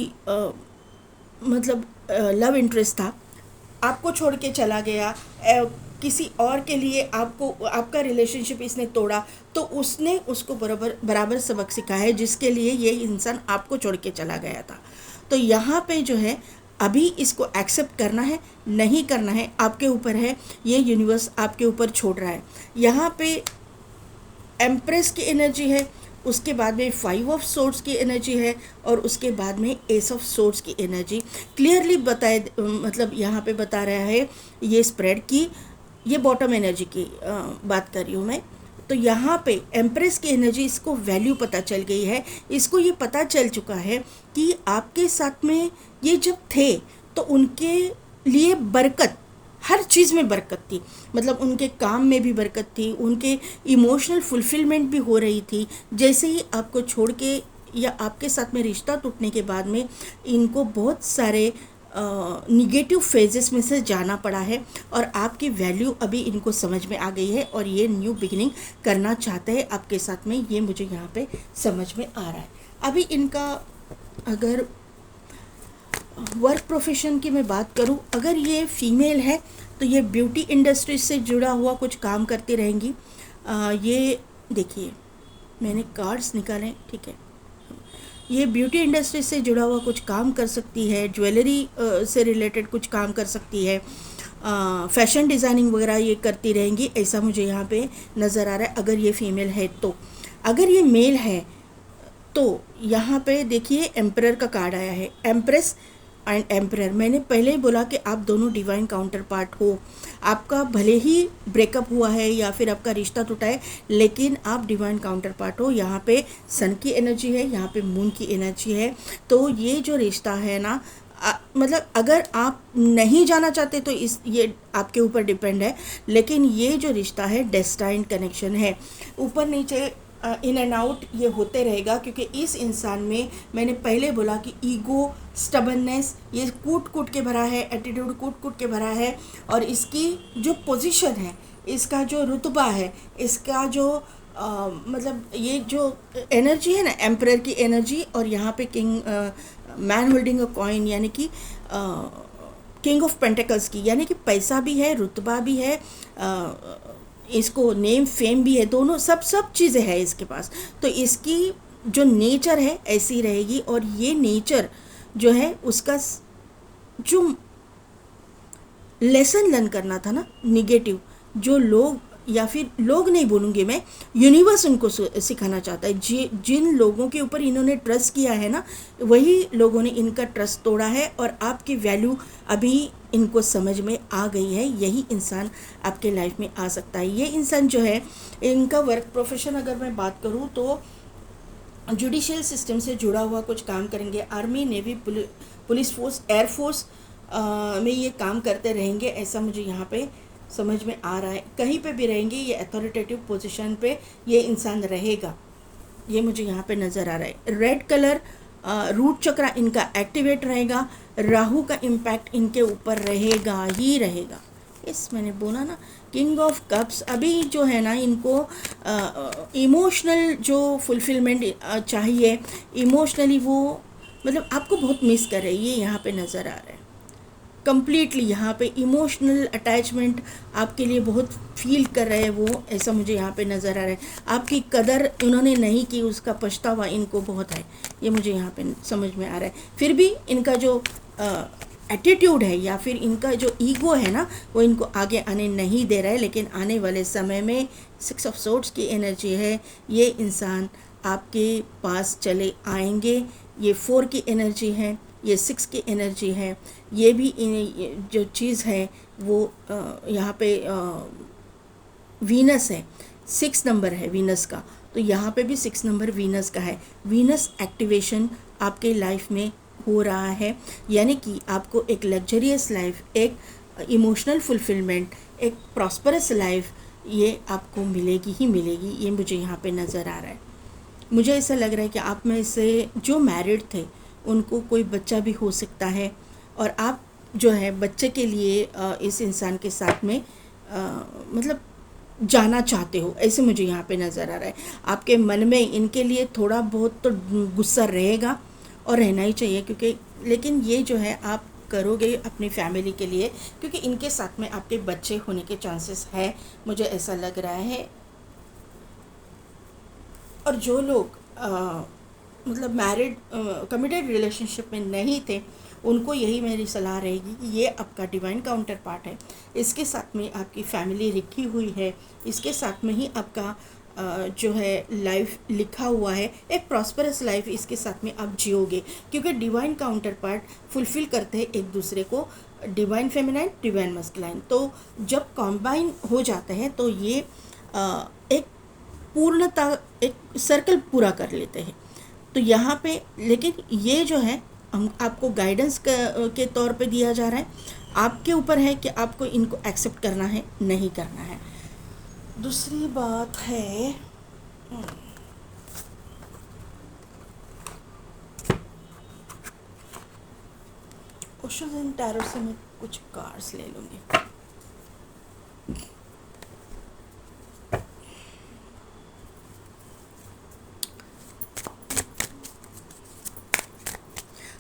Speaker 1: मतलब लव इंटरेस्ट था, आपको छोड़ के चला गया, किसी और के लिए आपका रिलेशनशिप इसने तोड़ा, तो उसने उसको बराबर सबक सिखाया है जिसके लिए ये इंसान आपको छोड़ के चला गया था। तो यहाँ पे जो है अभी इसको एक्सेप्ट करना है नहीं करना है आपके ऊपर है, ये यूनिवर्स आपके ऊपर छोड़ रहा है। यहाँ पे एम्प्रेस की एनर्जी है, उसके बाद में 5 ऑफ सोर्ड्स की एनर्जी है, और उसके बाद में एस ऑफ सोर्ड्स की एनर्जी क्लियरली मतलब यहाँ पे बता रहा है ये स्प्रेड की, ये बॉटम एनर्जी की बात कर रही हूँ मैं। तो यहाँ पे एम्प्रेस की एनर्जी, इसको वैल्यू पता चल गई है, इसको ये पता चल चुका है कि आपके साथ में ये जब थे तो उनके लिए बरकत, हर चीज़ में बरकत थी, मतलब उनके काम में भी बरकत थी, उनके इमोशनल फुलफिलमेंट भी हो रही थी। जैसे ही आपको छोड़ के या आपके साथ में रिश्ता टूटने के बाद में इनको बहुत सारे निगेटिव फेजेस में से जाना पड़ा है, और आपकी वैल्यू अभी इनको समझ में आ गई है और ये न्यू बिगिनिंग करना चाहते हैं आपके साथ में, ये मुझे यहाँ पे समझ में आ रहा है। अभी इनका अगर वर्क प्रोफेशन की मैं बात करूं, अगर ये फीमेल है तो ये ब्यूटी इंडस्ट्री से जुड़ा हुआ कुछ काम करती रहेंगी। ये देखिए मैंने कार्ड्स निकाले, ठीक है, ये ब्यूटी इंडस्ट्री से जुड़ा हुआ कुछ काम कर सकती है, ज्वेलरी से रिलेटेड कुछ काम कर सकती है, फैशन डिज़ाइनिंग वगैरह ये करती रहेंगी, ऐसा मुझे यहाँ पे नज़र आ रहा है अगर ये फीमेल है तो। अगर ये मेल है तो यहाँ पे देखिए एम्परर का कार्ड आया है, एम्प्रेस एंड एम्परर। मैंने पहले ही बोला कि आप दोनों डिवाइन काउंटर पार्ट हो। आपका भले ही ब्रेकअप हुआ है या फिर आपका रिश्ता टूटा है, लेकिन आप डिवाइन काउंटर पार्ट हो। यहाँ पे सन की एनर्जी है, यहाँ पे मून की एनर्जी है। तो ये जो रिश्ता है ना, मतलब अगर आप नहीं जाना चाहते तो ये आपके ऊपर डिपेंड है, लेकिन ये जो रिश्ता है डेस्टाइन्ड कनेक्शन है। ऊपर नीचे इन एंड आउट ये होते रहेगा, क्योंकि इस इंसान में मैंने पहले बोला कि ईगो, स्टबननेस, ये कूट कूट के भरा है, एटीट्यूड कूट कूट के भरा है। और इसकी जो पोजीशन है, इसका जो रुतबा है, इसका जो मतलब ये जो एनर्जी है ना, एम्परर की एनर्जी, और यहाँ पे king, man holding a coin, यानी कि किंग ऑफ पेंटिकल्स की, यानी कि पैसा भी है, रुतबा भी है, इसको नेम फेम भी है, दोनों सब चीज़ें हैं इसके पास। तो इसकी जो नेचर है ऐसी रहेगी। और ये नेचर जो है उसका जो लेसन लर्न करना था ना, निगेटिव, जो लोग, या फिर लोग नहीं बोलूँगी मैं, यूनिवर्स उनको सिखाना चाहता है। जिन लोगों के ऊपर इन्होंने ट्रस्ट किया है ना, वही लोगों ने इनका ट्रस्ट तोड़ा है, और आपकी वैल्यू अभी इनको समझ में आ गई है। यही इंसान आपके लाइफ में आ सकता है। ये इंसान जो है, इनका वर्क प्रोफेशन अगर मैं बात करूँ तो जुडिशियल सिस्टम से जुड़ा हुआ कुछ काम करेंगे। Army, navy, police force, air force में ये काम करते रहेंगे, ऐसा मुझे यहाँ पे समझ में आ रहा है। कहीं पे भी रहेंगे, ये अथॉरिटेटिव पोजीशन पे ये इंसान रहेगा, ये मुझे यहाँ पे नज़र आ रहा है। रेड कलर, रूट चक्रा इनका एक्टिवेट रहेगा। राहु का इम्पैक्ट इनके ऊपर रहेगा ही रहेगा। इस मैंने बोला ना, किंग ऑफ कप्स। अभी जो है ना, इनको इमोशनल जो फुलफिलमेंट चाहिए, इमोशनली वो मतलब आपको बहुत मिस कर रहे हैं, ये यहाँ पे नज़र आ रहा है कम्प्लीटली। यहाँ पे इमोशनल अटैचमेंट आपके लिए बहुत फील कर रहे हैं वो, ऐसा मुझे यहाँ पे नज़र आ रहा है। आपकी कदर उन्होंने नहीं की, उसका पछतावा इनको बहुत है, ये मुझे यहाँ पे समझ में आ रहा है। फिर भी इनका जो एटीट्यूड है या फिर इनका जो ईगो है ना, वो इनको आगे आने नहीं दे रहा है। लेकिन आने वाले समय में 6 ऑफ सोर्ड्स की एनर्जी है, ये इंसान आपके पास चले आएंगे। ये 4 की एनर्जी है, ये 6 की एनर्जी है। ये भी जो चीज़ है वो यहाँ पे वीनस है, 6 नंबर है वीनस का, तो यहाँ पे भी 6 नंबर वीनस का है। वीनस एक्टिवेशन आपके लाइफ में हो रहा है, यानी कि आपको एक लग्जरियस लाइफ, एक इमोशनल फुलफिलमेंट, एक प्रॉस्परस लाइफ ये आपको मिलेगी ही मिलेगी, ये मुझे यहाँ पे नज़र आ रहा है। मुझे ऐसा लग रहा है कि आप में से जो मैरिड थे उनको कोई बच्चा भी हो सकता है, और आप जो है बच्चे के लिए इस इंसान के साथ में मतलब जाना चाहते हो, ऐसे मुझे यहाँ पे नज़र आ रहा है। आपके मन में इनके लिए थोड़ा बहुत तो गुस्सा रहेगा, और रहना ही चाहिए, क्योंकि लेकिन ये जो है आप करोगे अपनी फैमिली के लिए, क्योंकि इनके साथ में आपके बच्चे होने के चांसेस है, मुझे ऐसा लग रहा है। और जो लोग मतलब मैरिड कमिटेड रिलेशनशिप में नहीं थे, उनको यही मेरी सलाह रहेगी कि ये आपका डिवाइन काउंटर पार्ट है, इसके साथ में आपकी फैमिली लिखी हुई है, इसके साथ में ही आपका जो है लाइफ लिखा हुआ है, एक प्रॉस्परस लाइफ इसके साथ में आप जियोगे, क्योंकि डिवाइन काउंटर पार्ट फुलफ़िल करते हैं एक दूसरे को, डिवाइन फेमिनाइन, डिवाइन मस्कुलाइन। तो जब कॉम्बाइन हो जाते हैं तो ये एक पूर्णता, एक सर्कल पूरा कर लेते हैं। तो यहाँ पे लेकिन ये जो है हम आपको गाइडेंस के तौर पे दिया जा रहा है, आपके ऊपर है कि आपको इनको एक्सेप्ट करना है नहीं करना है। दूसरी बात है ओशोस एंड टैरो से मैं कुछ कार्ड्स ले लूँगी।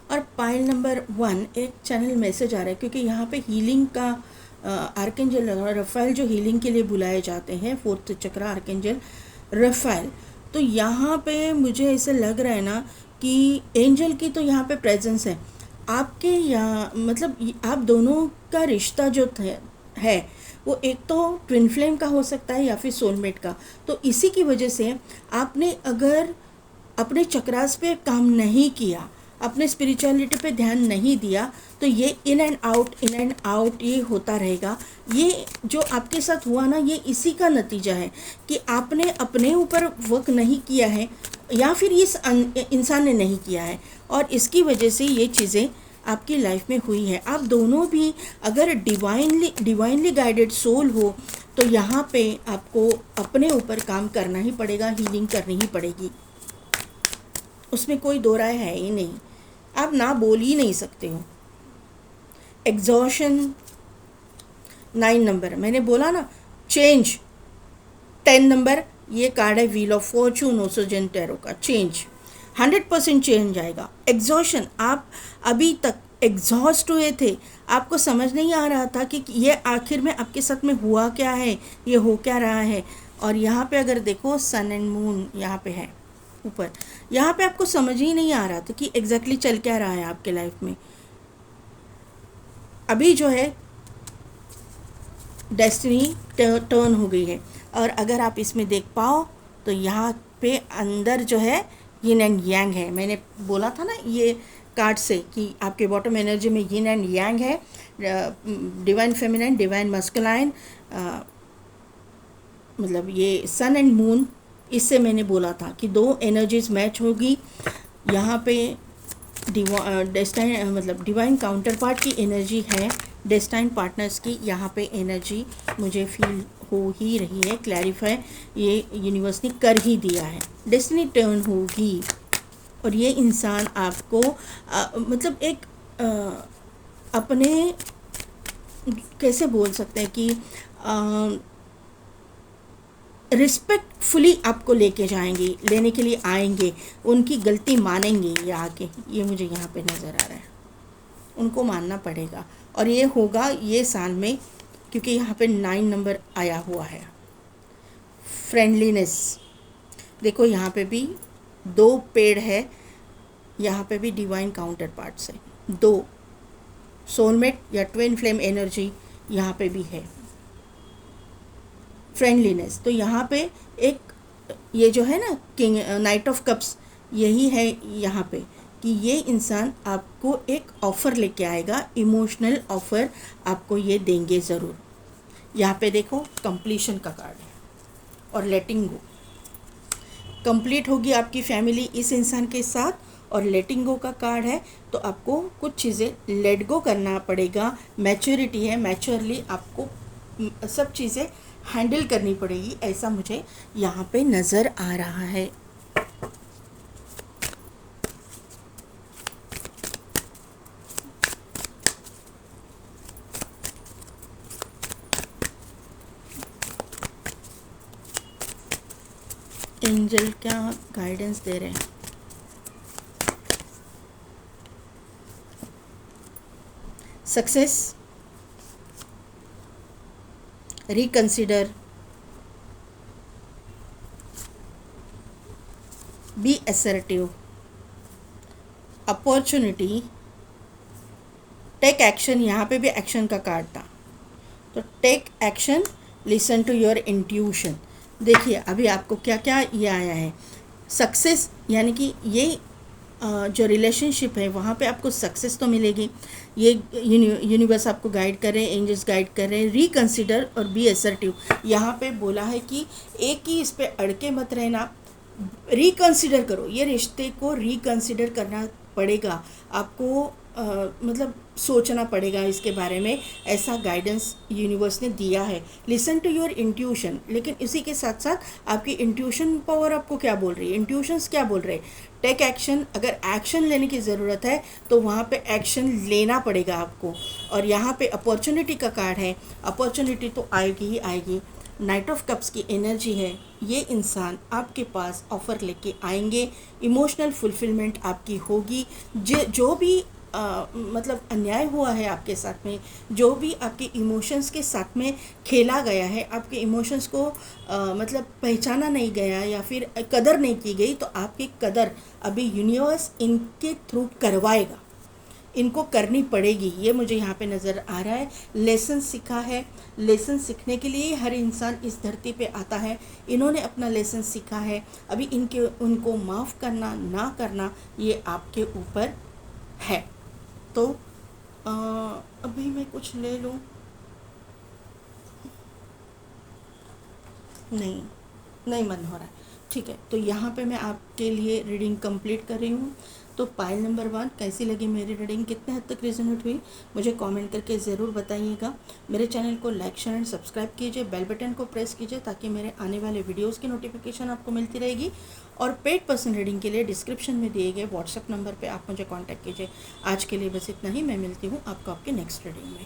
Speaker 1: और पाइल नंबर 1 एक चैनल मैसेज आ रहा है, क्योंकि यहाँ पे हीलिंग का आर्केंजल रफ़ाइल जो हीलिंग के लिए बुलाए जाते हैं, 4th चक्र आर्केंजल रफ़ाइल। तो यहाँ पे मुझे ऐसा लग रहा है ना कि एंजल की तो यहाँ पे प्रेजेंस है आपके, यहाँ मतलब आप दोनों का रिश्ता जो है वो एक तो ट्विन फ्लेम का हो सकता है या फिर सोलमेट का। तो इसी की वजह से आपने अगर अपने चक्रास पे काम नहीं किया, अपने स्पिरिचुअलिटी पे ध्यान नहीं दिया, तो ये इन एंड आउट ये होता रहेगा। ये जो आपके साथ हुआ ना, ये इसी का नतीजा है कि आपने अपने ऊपर वर्क नहीं किया है या फिर इस इंसान ने नहीं किया है, और इसकी वजह से ये चीज़ें आपकी लाइफ में हुई है। आप दोनों भी अगर डिवाइनली गाइडेड सोल हो तो यहाँ पे आपको अपने ऊपर काम करना ही पड़ेगा, हीलिंग करनी ही पड़ेगी, उसमें कोई दो राय है ही नहीं। आप ना बोल ही नहीं सकते हो। एग्जॉशन 9 नंबर, मैंने बोला ना, चेंज 10 नंबर, ये कार्ड है व्हील ऑफ फॉर्चून ओसोजन टैरो का। चेंज 100% चेंज आएगा। एग्जॉशन, आप अभी तक एग्जॉस्ट हुए थे, आपको समझ नहीं आ रहा था कि ये आखिर में आपके साथ में हुआ क्या है, ये हो क्या रहा है। और यहाँ पे अगर देखो सन एंड मून यहाँ पे है ऊपर, यहाँ पे आपको समझ ही नहीं आ रहा था कि एग्जैक्टली चल क्या रहा है आपके लाइफ में। अभी जो है डेस्टिनी टर्न हो गई है, और अगर आप इसमें देख पाओ तो यहाँ पे अंदर जो है यिन एंड यांग है। मैंने बोला था ना ये कार्ड से कि आपके बॉटम एनर्जी में यिन एंड यांग है, डिवाइन फेमिनाइन, डिवाइन मस्कुलाइन, मतलब ये सन एंड मून। इससे मैंने बोला था कि दो एनर्जीज मैच होगी। यहाँ पे डेस्टाइन मतलब डिवाइन काउंटर पार्ट की एनर्जी है, डेस्टाइन पार्टनर्स की यहाँ पे एनर्जी मुझे फील हो ही रही है। क्लैरिफाई ये यूनिवर्स ने कर ही दिया है, डेस्टिनी टर्न होगी। और ये इंसान आपको मतलब एक अपने कैसे बोल सकते हैं कि रिस्पेक्टफुली आपको लेके जाएंगे, लेने के लिए आएंगे, उनकी गलती मानेंगे ये आके, ये मुझे यहाँ पे नज़र आ रहा है। उनको मानना पड़ेगा, और ये होगा ये साल में, क्योंकि यहाँ पे 9 नंबर आया हुआ है। फ्रेंडलीनेस, देखो यहाँ पे भी 2 पेड़ है, यहाँ पे भी डिवाइन काउंटर पार्ट्स है, 2 सोलमेट या ट्विन फ्लेम एनर्जी यहाँ पे भी है। फ्रेंडलीनेस, तो यहाँ पे एक ये जो है ना किंग नाइट ऑफ कप्स, यही है यहाँ पे कि ये इंसान आपको एक ऑफ़र लेके आएगा, इमोशनल ऑफ़र आपको ये देंगे ज़रूर। यहाँ पे देखो कंप्लीशन का कार्ड है और लेटिंग गो। कंप्लीट होगी आपकी फैमिली इस इंसान के साथ, और लेटिंग गो का कार्ड है, तो आपको कुछ चीज़ें लेट गो करना पड़ेगा। मैच्योरिटी है, मैच्योरली आपको सब चीज़ें हैंडल करनी पड़ेगी, ऐसा मुझे यहाँ पे नज़र आ रहा है। एंजल क्या गाइडेंस दे रहे हैं? Success, reconsider, be assertive, opportunity, take action। यहाँ पे भी एक्शन का कार्ड था, तो take action, listen to your intuition. देखिए अभी आपको क्या क्या ये आया है। सक्सेस, यानी कि ये जो रिलेशनशिप है वहाँ पे आपको सक्सेस तो मिलेगी, ये यूनिवर्स आपको गाइड कर रहे हैं, एंजल्स गाइड कर रहे हैं। रिकंसिडर और बी असर्टिव, यहाँ पे बोला है कि एक ही इस पे अड़के मत रहना, रिकंसिडर करो, ये रिश्ते को रिकंसिडर करना पड़ेगा आपको, मतलब सोचना पड़ेगा इसके बारे में, ऐसा गाइडेंस यूनिवर्स ने दिया है। लिसन टू योर इंट्यूशन, लेकिन इसी के साथ साथ आपकी इंट्यूशन पावर आपको क्या बोल रही है, इंट्यूशंस क्या बोल रहे हैं? टेक एक्शन, अगर एक्शन लेने की ज़रूरत है तो वहाँ पे एक्शन लेना पड़ेगा आपको। और यहाँ पे अपॉर्चुनिटी का कार्ड है, अपॉर्चुनिटी तो आएगी ही आएगी। नाइट ऑफ कप्स की एनर्जी है, ये इंसान आपके पास ऑफ़र लेके आएंगे, इमोशनल फुलफिलमेंट आपकी होगी। जो भी मतलब अन्याय हुआ है आपके साथ में, जो भी आपके इमोशंस के साथ में खेला गया है, आपके इमोशंस को मतलब पहचाना नहीं गया या फिर कदर नहीं की गई, तो आपकी कदर अभी यूनिवर्स इनके थ्रू करवाएगा, इनको करनी पड़ेगी। ये मुझे यहाँ पे नज़र आ रहा है। लेसन सीखा है, लेसन सीखने के लिए हर इंसान इस धरती पे आता है। इन्होंने अपना लेसन सीखा है, अभी उनको माफ़ करना ना करना ये आपके ऊपर है। तो अभी मैं कुछ ले लूँ, नहीं नहीं मन हो रहा है, ठीक है। तो यहाँ पे मैं आपके लिए रीडिंग कंप्लीट कर रही हूँ। तो पाइल नंबर 1 कैसी लगी मेरी रीडिंग, कितने हद तक रेजोनेट हुई, मुझे कमेंट करके ज़रूर बताइएगा। मेरे चैनल को लाइक शेयर एंड सब्सक्राइब कीजिए, बेल बटन को प्रेस कीजिए ताकि मेरे आने वाले वीडियोस की नोटिफिकेशन आपको मिलती रहेगी। और पेड पर्सन रीडिंग के लिए डिस्क्रिप्शन में दिए गए व्हाट्सएप नंबर पर आप मुझे कॉन्टैक्ट कीजिए। आज के लिए बस इतना ही, मैं मिलती हूँ आपको आपके नेक्स्ट रीडिंग में।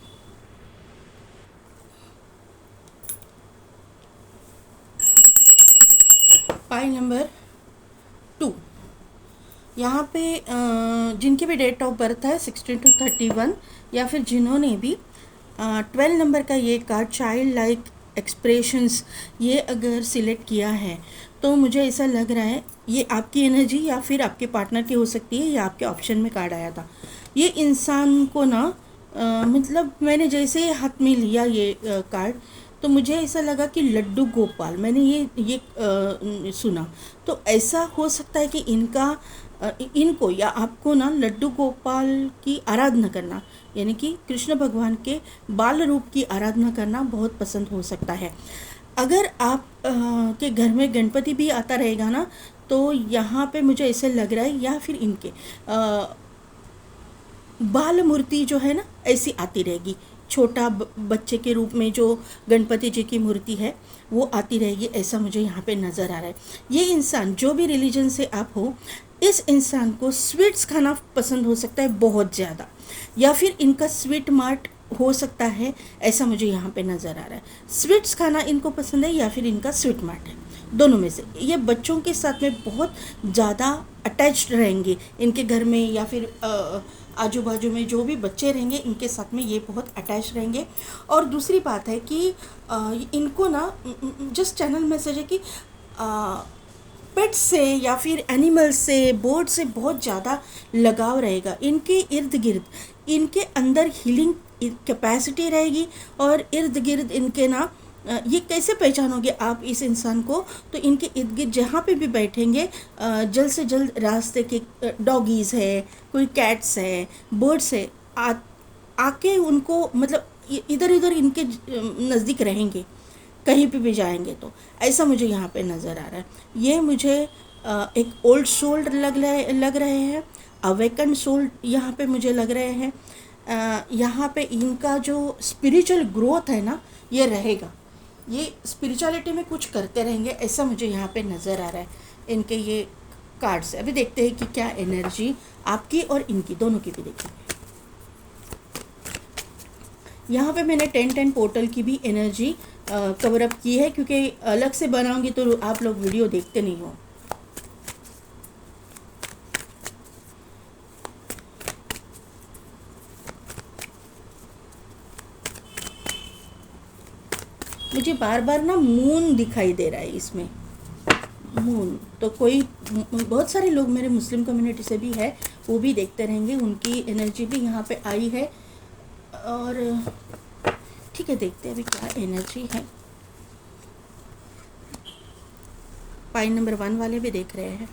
Speaker 1: पाइल नंबर 2, यहाँ पे जिनकी भी डेट ऑफ बर्थ है 16 to 31 या फिर जिन्होंने भी 12 नंबर का ये कार्ड चाइल्ड लाइक एक्सप्रेशंस ये अगर सिलेक्ट किया है, तो मुझे ऐसा लग रहा है ये आपकी एनर्जी या फिर आपके पार्टनर की हो सकती है, या आपके ऑप्शन में कार्ड आया था। ये इंसान को ना मतलब मैंने जैसे हाथ में लिया ये कार्ड, तो मुझे ऐसा लगा कि लड्डू गोपाल, मैंने ये सुना। तो ऐसा हो सकता है कि इनको या आपको ना लड्डू गोपाल की आराधना करना, यानी कि कृष्ण भगवान के बाल रूप की आराधना करना बहुत पसंद हो सकता है। अगर आप के घर में गणपति भी आता रहेगा ना, तो यहाँ पे मुझे ऐसे लग रहा है, या फिर इनके बाल मूर्ति जो है ना ऐसी आती रहेगी, छोटा बच्चे के रूप में जो गणपति जी की मूर्ति है वो आती रहेगी, ऐसा मुझे यहाँ पे नज़र आ रहा है। ये इंसान जो भी रिलीजन से आप हो, इस इंसान को स्वीट्स खाना पसंद हो सकता है बहुत ज़्यादा, या फिर इनका स्वीट मार्ट हो सकता है, ऐसा मुझे यहाँ पे नज़र आ रहा है। स्वीट्स खाना इनको पसंद है या फिर इनका स्वीट मार्ट है, दोनों में से। ये बच्चों के साथ में बहुत ज़्यादा अटैच्ड रहेंगे, इनके घर में या फिर आजू बाजू में जो भी बच्चे रहेंगे इनके साथ में ये बहुत अटैच रहेंगे। और दूसरी बात है कि इनको ना जस्ट चैनल मैसेज है कि पेट्स से या फिर एनिमल्स से, बर्ड से बहुत ज़्यादा लगाव रहेगा। इनके इर्द गिर्द, इनके अंदर हीलिंग कैपेसिटी रहेगी, और इर्द गिर्द इनके ना ये कैसे पहचानोगे आप इस इंसान को, तो इनके इर्द गिर्द जहाँ पे भी बैठेंगे जल्द से जल्द रास्ते के डॉगीज़ है, कोई कैट्स है, बर्ड्स है, आके उनको मतलब इधर उधर इनके नज़दीक रहेंगे, कहीं पे भी जाएंगे। तो ऐसा मुझे यहाँ पे नज़र आ रहा है। ये मुझे एक ओल्ड सोल लग रहे हैं, अवेकन सोल यहाँ पे मुझे लग रहे हैं। यहाँ पे इनका जो स्पिरिचुअल ग्रोथ है ना ये रहेगा, ये स्पिरिचुअलिटी में कुछ करते रहेंगे, ऐसा मुझे यहाँ पे नज़र आ रहा है इनके ये कार्ड से। अभी देखते हैं कि क्या एनर्जी आपकी और इनकी दोनों की भी देखेंगे। यहाँ पे मैंने 10-10 पोर्टल की भी एनर्जी कवर अप की है, क्योंकि अलग से बनाऊंगी तो आप लोग वीडियो देखते नहीं हो। मुझे बार बार ना मून दिखाई दे रहा है इसमें, मून। तो कोई बहुत सारे लोग मेरे मुस्लिम कम्युनिटी से भी है, वो भी देखते रहेंगे, उनकी एनर्जी भी यहाँ पे आई है। और ठीक है, देखते हैं अभी क्या एनर्जी है। पाइल नंबर 1 वाले भी देख रहे हैं।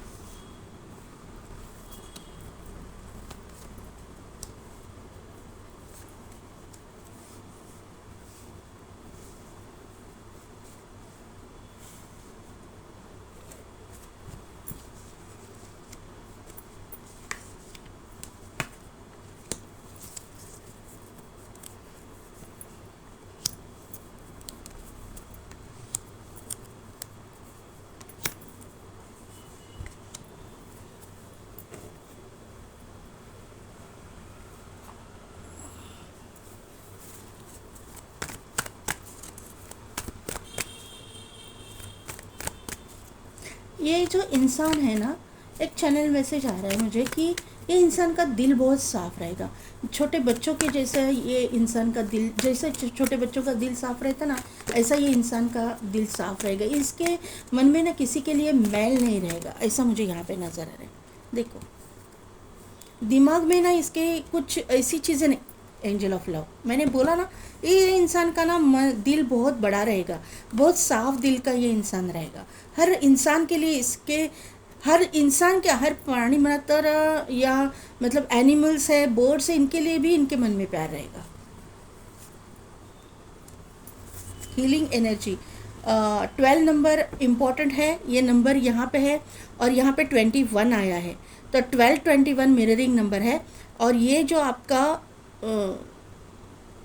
Speaker 1: ये जो इंसान है ना, एक चैनल मैसेज आ रहा है मुझे कि ये इंसान का दिल बहुत साफ रहेगा, छोटे बच्चों के जैसा ये इंसान का दिल, जैसे छोटे बच्चों का दिल साफ रहता ना, ऐसा ये इंसान का दिल साफ रहेगा। इसके मन में ना किसी के लिए मैल नहीं रहेगा, ऐसा मुझे यहाँ पे नज़र आ रहा है। देखो दिमाग में ना इसके कुछ ऐसी चीज़ें नहीं। एंजल ऑफ लव, मैंने बोला ना, ये इंसान का ना दिल बहुत बड़ा रहेगा, बहुत साफ दिल का ये इंसान रहेगा। हर इंसान के लिए इसके, हर इंसान क्या, हर प्राणी मात्र या मतलब एनिमल्स है, बर्ड्स है, इनके लिए भी इनके मन में प्यार रहेगा। हीलिंग एनर्जी 12 नंबर इम्पॉर्टेंट है, ये नंबर यहाँ पे है और यहाँ पे 21 आया है, तो 12-21 मिररिंग नंबर है। और ये जो आपका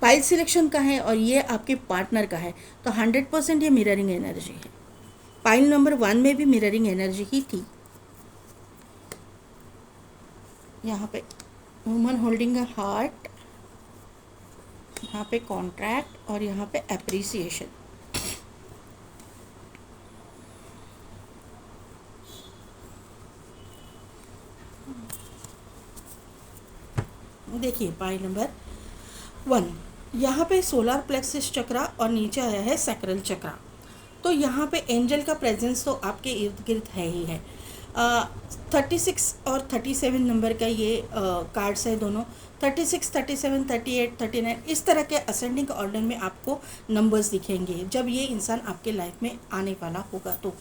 Speaker 1: पाइल सिलेक्शन का है और ये आपके पार्टनर का है, तो 100% ये मिररिंग एनर्जी है। पाइल नंबर 1 में भी मिररिंग एनर्जी ही थी। यहाँ पे वुमन होल्डिंग अ हार्ट, यहाँ पे कॉन्ट्रैक्ट और यहाँ पे एप्रिसिएशन। देखिए पाइल नंबर 1, यहाँ पे सोलर प्लेक्सिस चक्रा और नीचे आया है सैक्रल चक्रा। तो यहाँ पे एंजल का प्रेजेंस तो आपके इर्द गिर्द है ही है। 36 और 37 नंबर का ये कार्ड्स है दोनों। 36, 37, 38, 39 इस तरह के असेंडिंग ऑर्डर में आपको नंबर्स दिखेंगे जब ये इंसान आपके लाइफ में आने वाला होगा। तो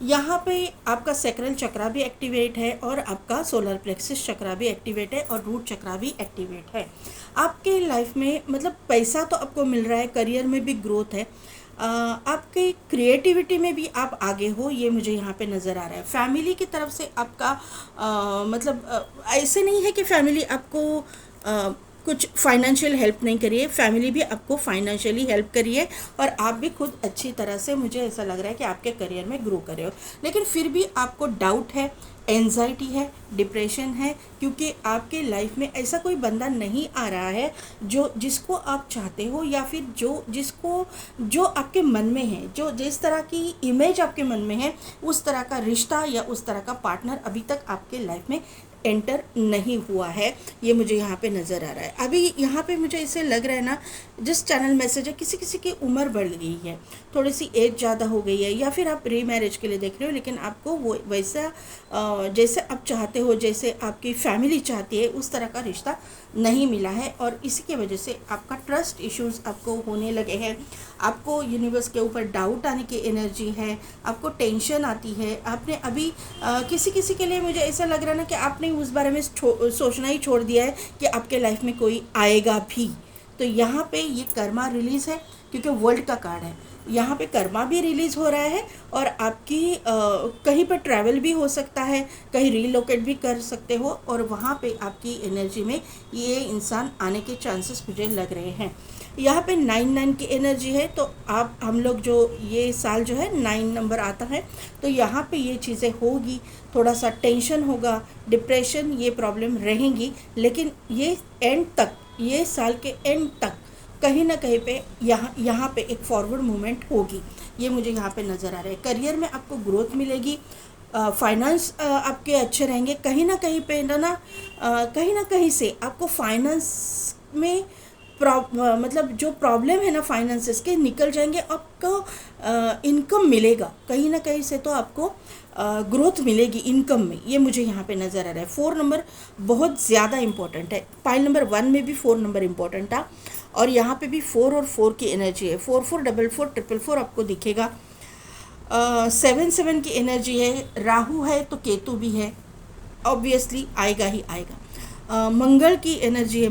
Speaker 1: यहाँ पे आपका सैक्रल चक्रा भी एक्टिवेट है और आपका सोलर प्लेक्सिस चक्रा भी एक्टिवेट है और रूट चक्रा भी एक्टिवेट है। आपके लाइफ में मतलब पैसा तो आपको मिल रहा है, करियर में भी ग्रोथ है, आपके क्रिएटिविटी में भी आप आगे हो, ये मुझे यहाँ पे नज़र आ रहा है। फैमिली की तरफ से आपका ऐसे नहीं है कि फैमिली आपको कुछ फाइनेंशियल हेल्प नहीं करिए, फैमिली भी आपको फाइनेंशियली हेल्प करिए और आप भी खुद अच्छी तरह से, मुझे ऐसा लग रहा है कि आपके करियर में ग्रो कर रहे हो। लेकिन फिर भी आपको डाउट है, एंजाइटी है, डिप्रेशन है, क्योंकि आपके लाइफ में ऐसा कोई बंदा नहीं आ रहा है जो जिसको आप चाहते हो, या फिर जो आपके मन में है, जो जिस तरह की इमेज आपके मन में है उस तरह का रिश्ता या उस तरह का पार्टनर अभी तक आपके लाइफ में एंटर नहीं हुआ है, ये मुझे यहाँ पे नज़र आ रहा है। अभी यहाँ पे मुझे ऐसे लग रहा है ना, जिस चैनल मैसेज है, किसी किसी की उम्र बढ़ गई है, थोड़ी सी एज ज़्यादा हो गई है, या फिर आप री मैरिज के लिए देख रहे हो, लेकिन आपको वो वैसा जैसे आप चाहते हो, जैसे आपकी फैमिली चाहती है, उस तरह का रिश्ता नहीं मिला है और इसी की वजह से आपका ट्रस्ट इश्यूज़ आपको होने लगे हैं। आपको यूनिवर्स के ऊपर डाउट आने की एनर्जी है, आपको टेंशन आती है। आपने अभी किसी किसी के लिए मुझे ऐसा लग रहा है ना कि आपने उस बारे में सोचना ही छोड़ दिया है कि आपके लाइफ में कोई आएगा भी। तो यहाँ पे ये कर्मा रिलीज़ है, क्योंकि वर्ल्ड का कार्ड है, यहाँ पे कर्मा भी रिलीज़ हो रहा है और आपकी कहीं पर ट्रैवल भी हो सकता है, कहीं रीलोकेट भी कर सकते हो और वहाँ पे आपकी एनर्जी में ये इंसान आने के चांसेस मुझे लग रहे हैं। यहाँ पे 9 की एनर्जी है, तो आप हम लोग जो ये साल जो है 9 नंबर आता है, तो यहाँ पे ये चीज़ें होगी, थोड़ा सा टेंशन होगा, डिप्रेशन, ये प्रॉब्लम रहेंगी, लेकिन ये एंड तक, ये साल के एंड तक कहीं ना कहीं पे यहाँ पे एक फॉरवर्ड मूवमेंट होगी, ये मुझे यहाँ पे नज़र आ रहा है। करियर में आपको ग्रोथ मिलेगी, फाइनेंस आपके अच्छे रहेंगे, कहीं ना कहीं पे ना कहीं ना कहीं से आपको फाइनेंस में मतलब जो प्रॉब्लम है ना फाइनेंसेस के निकल जाएंगे, आपको इनकम मिलेगा, कहीं ना कहीं से तो आपको ग्रोथ मिलेगी इनकम में, ये मुझे यहाँ पे नज़र आ रहा है। 4 नंबर बहुत ज़्यादा इंपॉर्टेंट है, पाइल नंबर 1 में भी 4 नंबर इंपॉर्टेंट था और यहाँ पे भी 4 और 4 की एनर्जी है। 4 4 4 4 4 4 आपको दिखेगा। 7 7 की एनर्जी है, राहु है तो केतु भी है, ऑब्वियसली आएगा ही आएगा। मंगल की एनर्जी है,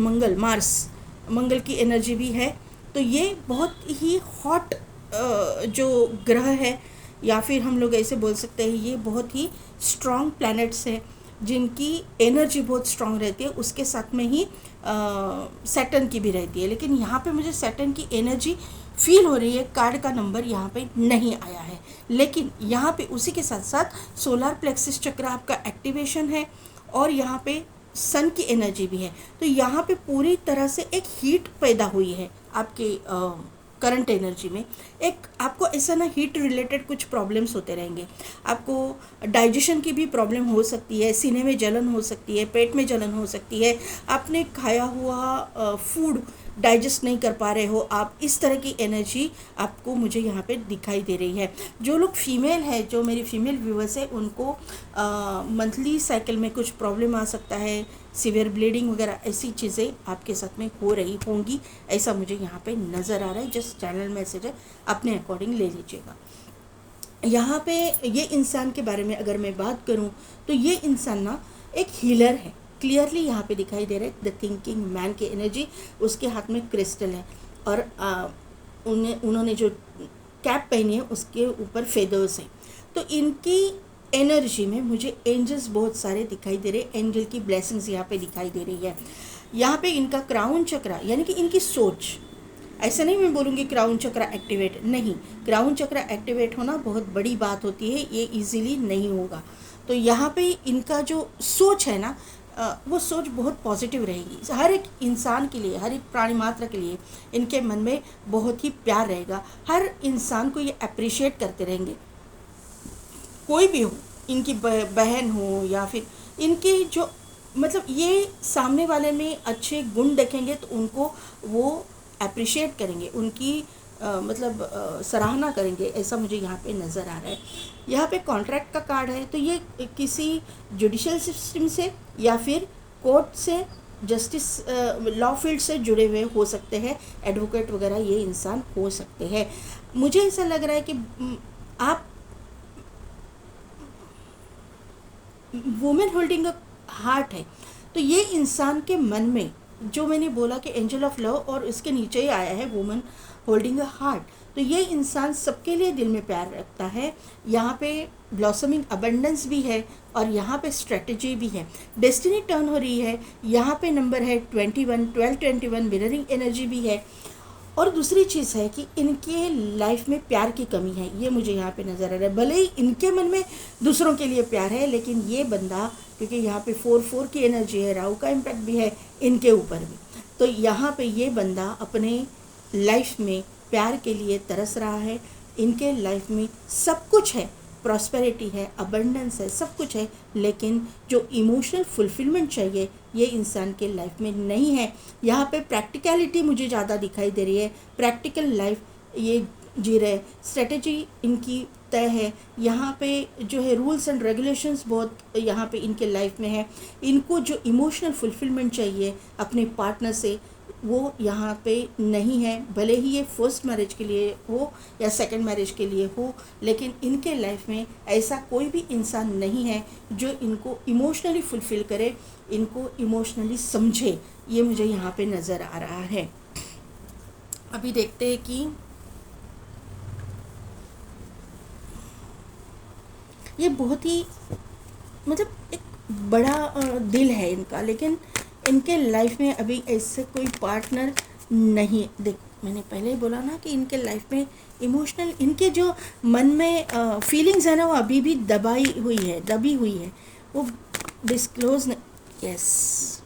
Speaker 1: मंगल की एनर्जी भी है, तो ये बहुत ही हॉट जो ग्रह है, या फिर हम लोग ऐसे बोल सकते हैं ये बहुत ही स्ट्रॉन्ग प्लैनेट्स है जिनकी एनर्जी बहुत स्ट्रॉन्ग रहती है, उसके साथ में ही सैटर्न की भी रहती है। लेकिन यहाँ पे मुझे सैटर्न की एनर्जी फील हो रही है, कार्ड का नंबर यहाँ पे नहीं आया है, लेकिन यहाँ पे उसी के साथ साथ सोलर प्लेक्सिस चक्र आपका एक्टिवेशन है और यहाँ पे सन की एनर्जी भी है। तो यहाँ पे पूरी तरह से एक हीट पैदा हुई है आपके करंट एनर्जी में एक आपको ऐसा ना हीट रिलेटेड कुछ प्रॉब्लम्स होते रहेंगे। आपको डाइजेशन की भी प्रॉब्लम हो सकती है, सीने में जलन हो सकती है, पेट में जलन हो सकती है, आपने खाया हुआ फूड डाइजेस्ट नहीं कर पा रहे हो आप, इस तरह की एनर्जी आपको मुझे यहाँ पे दिखाई दे रही है। जो लोग फीमेल है, जो मेरी फीमेल व्यूअर्स है, उनको मंथली साइकिल में कुछ प्रॉब्लम आ सकता है, सीवियर ब्लीडिंग वगैरह ऐसी चीज़ें आपके साथ में हो रही होंगी, ऐसा मुझे यहाँ पे नज़र आ रहा है। जस्ट चैनल मैसेज है, अपने अकॉर्डिंग ले लीजिएगा। यहाँ पे ये इंसान के बारे में अगर मैं बात करूँ तो ये इंसान ना एक हीलर है, क्लियरली यहाँ पे दिखाई दे रहा है। द थिंकिंग मैन की एनर्जी, उसके हाथ में क्रिस्टल है और उन्होंने जो कैप पहनी है उसके ऊपर फेदर्स हैं। तो इनकी एनर्जी में मुझे एंजल्स बहुत सारे दिखाई दे रहे हैं, एंजल की ब्लेसिंग्स यहाँ पे दिखाई दे रही है। यहाँ पे इनका क्राउन चक्रा यानी कि इनकी सोच, ऐसा नहीं मैं बोलूँगी क्राउन चक्रा एक्टिवेट, नहीं, क्राउन चक्रा एक्टिवेट होना बहुत बड़ी बात होती है, ये इजीली नहीं होगा। तो यहाँ पे इनका जो सोच है ना, वो सोच बहुत पॉजिटिव रहेगी। हर एक इंसान के लिए, हर एक प्राणी मात्र के लिए इनके मन में बहुत ही प्यार रहेगा। हर इंसान को ये अप्रिशिएट करते रहेंगे, कोई भी हो, इनकी बहन हो या फिर इनके जो मतलब ये सामने वाले में अच्छे गुण देखेंगे तो उनको वो अप्रिशिएट करेंगे, उनकी सराहना करेंगे, ऐसा मुझे यहाँ पे नज़र आ रहा है। यहाँ पे कॉन्ट्रैक्ट का कार्ड है, तो ये किसी जुडिशियल सिस्टम से या फिर कोर्ट से, जस्टिस लॉ फील्ड से जुड़े हुए हो सकते हैं, एडवोकेट वगैरह ये इंसान हो सकते हैं। मुझे ऐसा लग रहा है कि आप वुमेन होल्डिंग अ हार्ट है, तो ये इंसान के मन में जो मैंने बोला कि एंजल ऑफ लव और इसके नीचे ही आया है वुमन होल्डिंग अ हार्ट, तो ये इंसान सबके लिए दिल में प्यार रखता है। यहाँ पे ब्लॉसमिंग अबंडेंस भी है और यहाँ पे स्ट्रेटजी भी है, डेस्टिनी टर्न हो रही है। यहाँ पे नंबर है 21, 1221 मिररिंग एनर्जी भी है। और दूसरी चीज़ है कि इनके लाइफ में प्यार की कमी है, ये मुझे यहाँ पे नज़र आ रहा है। भले ही इनके मन में दूसरों के लिए प्यार है, लेकिन ये बंदा, क्योंकि यहाँ पे 4-4 की एनर्जी है, राहु का इम्पैक्ट भी है इनके ऊपर भी, तो यहाँ पे ये बंदा अपने लाइफ में प्यार के लिए तरस रहा है। इनके लाइफ में सब कुछ है, प्रॉस्पेरिटी है, अबंडेंस है, सब कुछ है, लेकिन जो इमोशनल फुलफिलमेंट चाहिए ये इंसान के लाइफ में नहीं है। यहाँ पे प्रैक्टिकलिटी मुझे ज़्यादा दिखाई दे रही है, प्रैक्टिकल लाइफ ये जी रहे, स्ट्रेटजी इनकी तय है। यहाँ पे जो है रूल्स एंड रेगुलेशंस बहुत यहाँ पे इनके लाइफ में है। इनको जो इमोशनल फुलफिलमेंट चाहिए अपने पार्टनर से वो यहाँ पे नहीं है, भले ही ये फर्स्ट मैरिज के लिए हो या सेकंड मैरिज के लिए हो, लेकिन इनके लाइफ में ऐसा कोई भी इंसान नहीं है जो इनको इमोशनली फुलफ़िल करे, इनको इमोशनली समझे, ये मुझे यहाँ पे नज़र आ रहा है। अभी देखते हैं कि ये बहुत ही एक बड़ा दिल है इनका, लेकिन इनके लाइफ में अभी ऐसे कोई पार्टनर नहीं। देख, मैंने पहले ही बोला ना कि इनके लाइफ में इमोशनल, इनके जो मन में फीलिंग्स है ना, वो अभी भी दबी हुई है, वो डिस्क्लोज नहीं। Yes,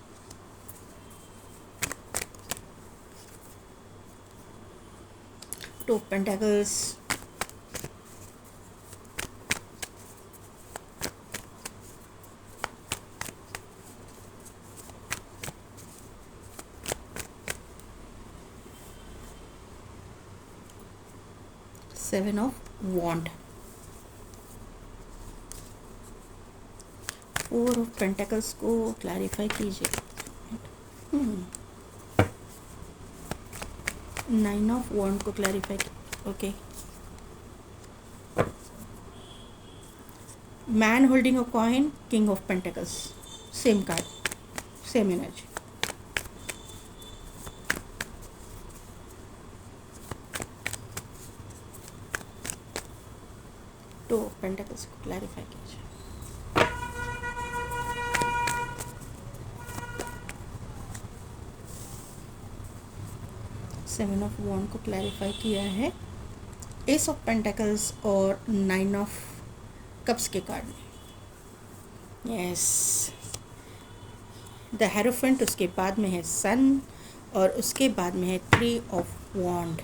Speaker 1: two of pentacles, seven of wand, four of pentacles को क्लैरिफाई कीजिए। नाइन ऑफ वॉन्ड को clarify, okay. Man holding a coin, king of pentacles, same card, same energy. Two of pentacles को क्लैरिफाई कीजिए। सेवन ऑफ वॉन्ड को क्लैरिफाई किया है एस ऑफ पेंटेकल्स और नाइन ऑफ कप्स के कार्ड में। यस, द हेरोफेंट, उसके बाद में है सन और उसके बाद में है थ्री ऑफ वॉन्ड।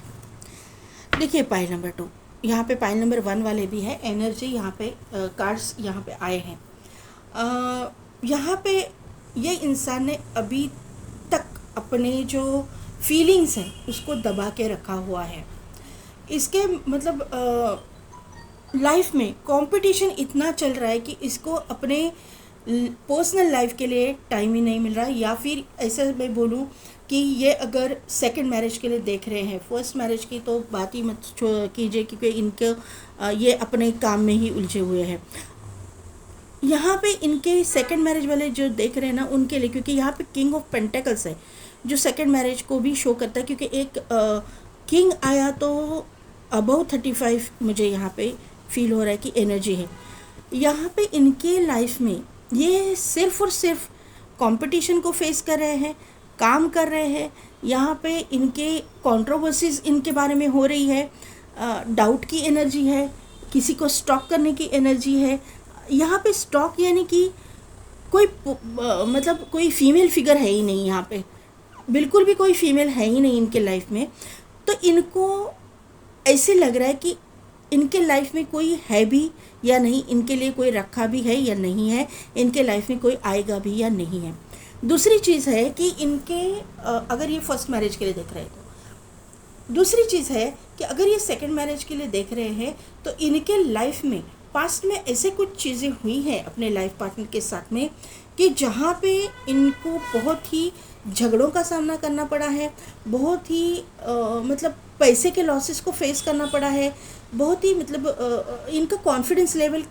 Speaker 1: देखिए पाइल नंबर 2, यहाँ पे पाइल नंबर 1 वाले भी है एनर्जी, यहाँ पे कार्ड्स यहाँ पे आए हैं। यहाँ पे ये इंसान ने अभी तक अपने जो फीलिंग्स हैं उसको दबा के रखा हुआ है। इसके मतलब लाइफ में कंपटीशन इतना चल रहा है कि इसको अपने पर्सनल लाइफ के लिए टाइम ही नहीं मिल रहा है, या फिर ऐसा मैं बोलूँ कि ये अगर सेकंड मैरिज के लिए देख रहे हैं, फर्स्ट मैरिज की तो बात ही मत कीजिए, क्योंकि इनके ये अपने काम में ही उलझे हुए हैं। यहाँ पे इनके सेकंड मैरिज वाले जो देख रहे हैं ना उनके लिए, क्योंकि यहाँ पे किंग ऑफ पेंटेकल्स है जो सेकंड मैरिज को भी शो करता है, क्योंकि एक किंग आया तो अबव 35 मुझे यहाँ पे फील हो रहा है कि एनर्जी है। यहाँ पे इनके लाइफ में ये सिर्फ और सिर्फ कंपटीशन को फेस कर रहे हैं, काम कर रहे हैं। यहाँ पे इनके कंट्रोवर्सीज इनके बारे में हो रही है, डाउट की एनर्जी है, किसी को स्टॉक करने की एनर्जी है। यहाँ पे स्टॉक यानी कि कोई मतलब कोई फीमेल फिगर है ही नहीं, यहाँ पे बिल्कुल भी कोई फीमेल है ही नहीं इनके लाइफ में। तो इनको ऐसे लग रहा है कि इनके लाइफ में कोई है भी या नहीं, इनके लिए कोई रखा भी है या नहीं है, इनके लाइफ में कोई आएगा भी या नहीं है। दूसरी चीज़ है कि इनके अगर ये फर्स्ट मैरिज के लिए देख रहे हैं तो, दूसरी चीज़ है कि अगर ये सेकंड मैरिज के लिए देख रहे हैं तो इनके लाइफ में पास्ट में ऐसे कुछ चीज़ें हुई हैं अपने लाइफ पार्टनर के साथ में कि जहाँ पे इनको बहुत ही झगड़ों का सामना करना पड़ा है, बहुत ही मतलब पैसे के लॉसेस को फेस करना पड़ा है, बहुत ही मतलब इनका कॉन्फिडेंस लेवल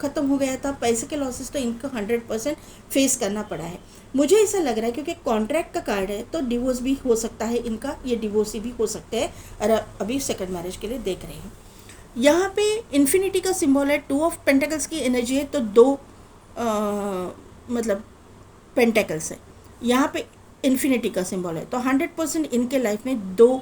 Speaker 1: ख़त्म हो गया था। पैसे के लॉसेस तो इनको 100% फेस करना पड़ा है। मुझे ऐसा लग रहा है क्योंकि कॉन्ट्रैक्ट का कार्ड है तो डिवोर्स भी हो सकता है इनका, ये डिवोर्स भी हो सकते हैं और अभी सेकंड मैरिज के लिए देख रहे हैं। यहाँ पे इन्फिनिटी का सिंबल है, 2 ऑफ पेंटेकल्स की एनर्जी है, तो 2 मतलब पेंटेकल्स है। यहाँ पे इन्फिनिटी का सिंबल है, तो 100% इनके लाइफ में 2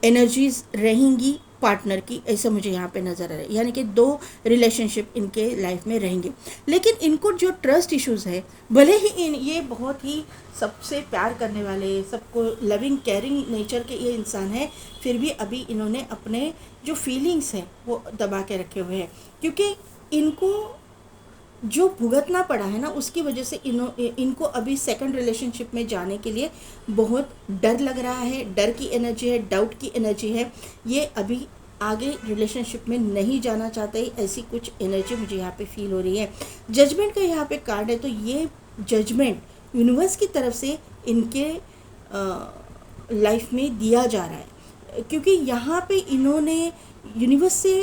Speaker 1: एनर्जीज रहेंगी पार्टनर की, ऐसा मुझे यहाँ पे नज़र आ रहा है। यानी कि 2 रिलेशनशिप इनके लाइफ में रहेंगे। लेकिन इनको जो ट्रस्ट इश्यूज़ है, भले ही ये बहुत ही सबसे प्यार करने वाले, सबको लविंग केयरिंग नेचर के ये इंसान है, फिर भी अभी इन्होंने अपने जो फीलिंग्स हैं वो दबा के रखे हुए हैं, क्योंकि इनको जो भुगतना पड़ा है ना उसकी वजह से इनको अभी सेकंड रिलेशनशिप में जाने के लिए बहुत डर लग रहा है। डर की एनर्जी है, डाउट की एनर्जी है, ये अभी आगे रिलेशनशिप में नहीं जाना चाहते, ऐसी कुछ एनर्जी मुझे यहाँ पे फील हो रही है। जजमेंट का यहाँ पे कार्ड है, तो ये जजमेंट यूनिवर्स की तरफ से इनके लाइफ में दिया जा रहा है, क्योंकि यहाँ पे इन्होंने यूनिवर्स से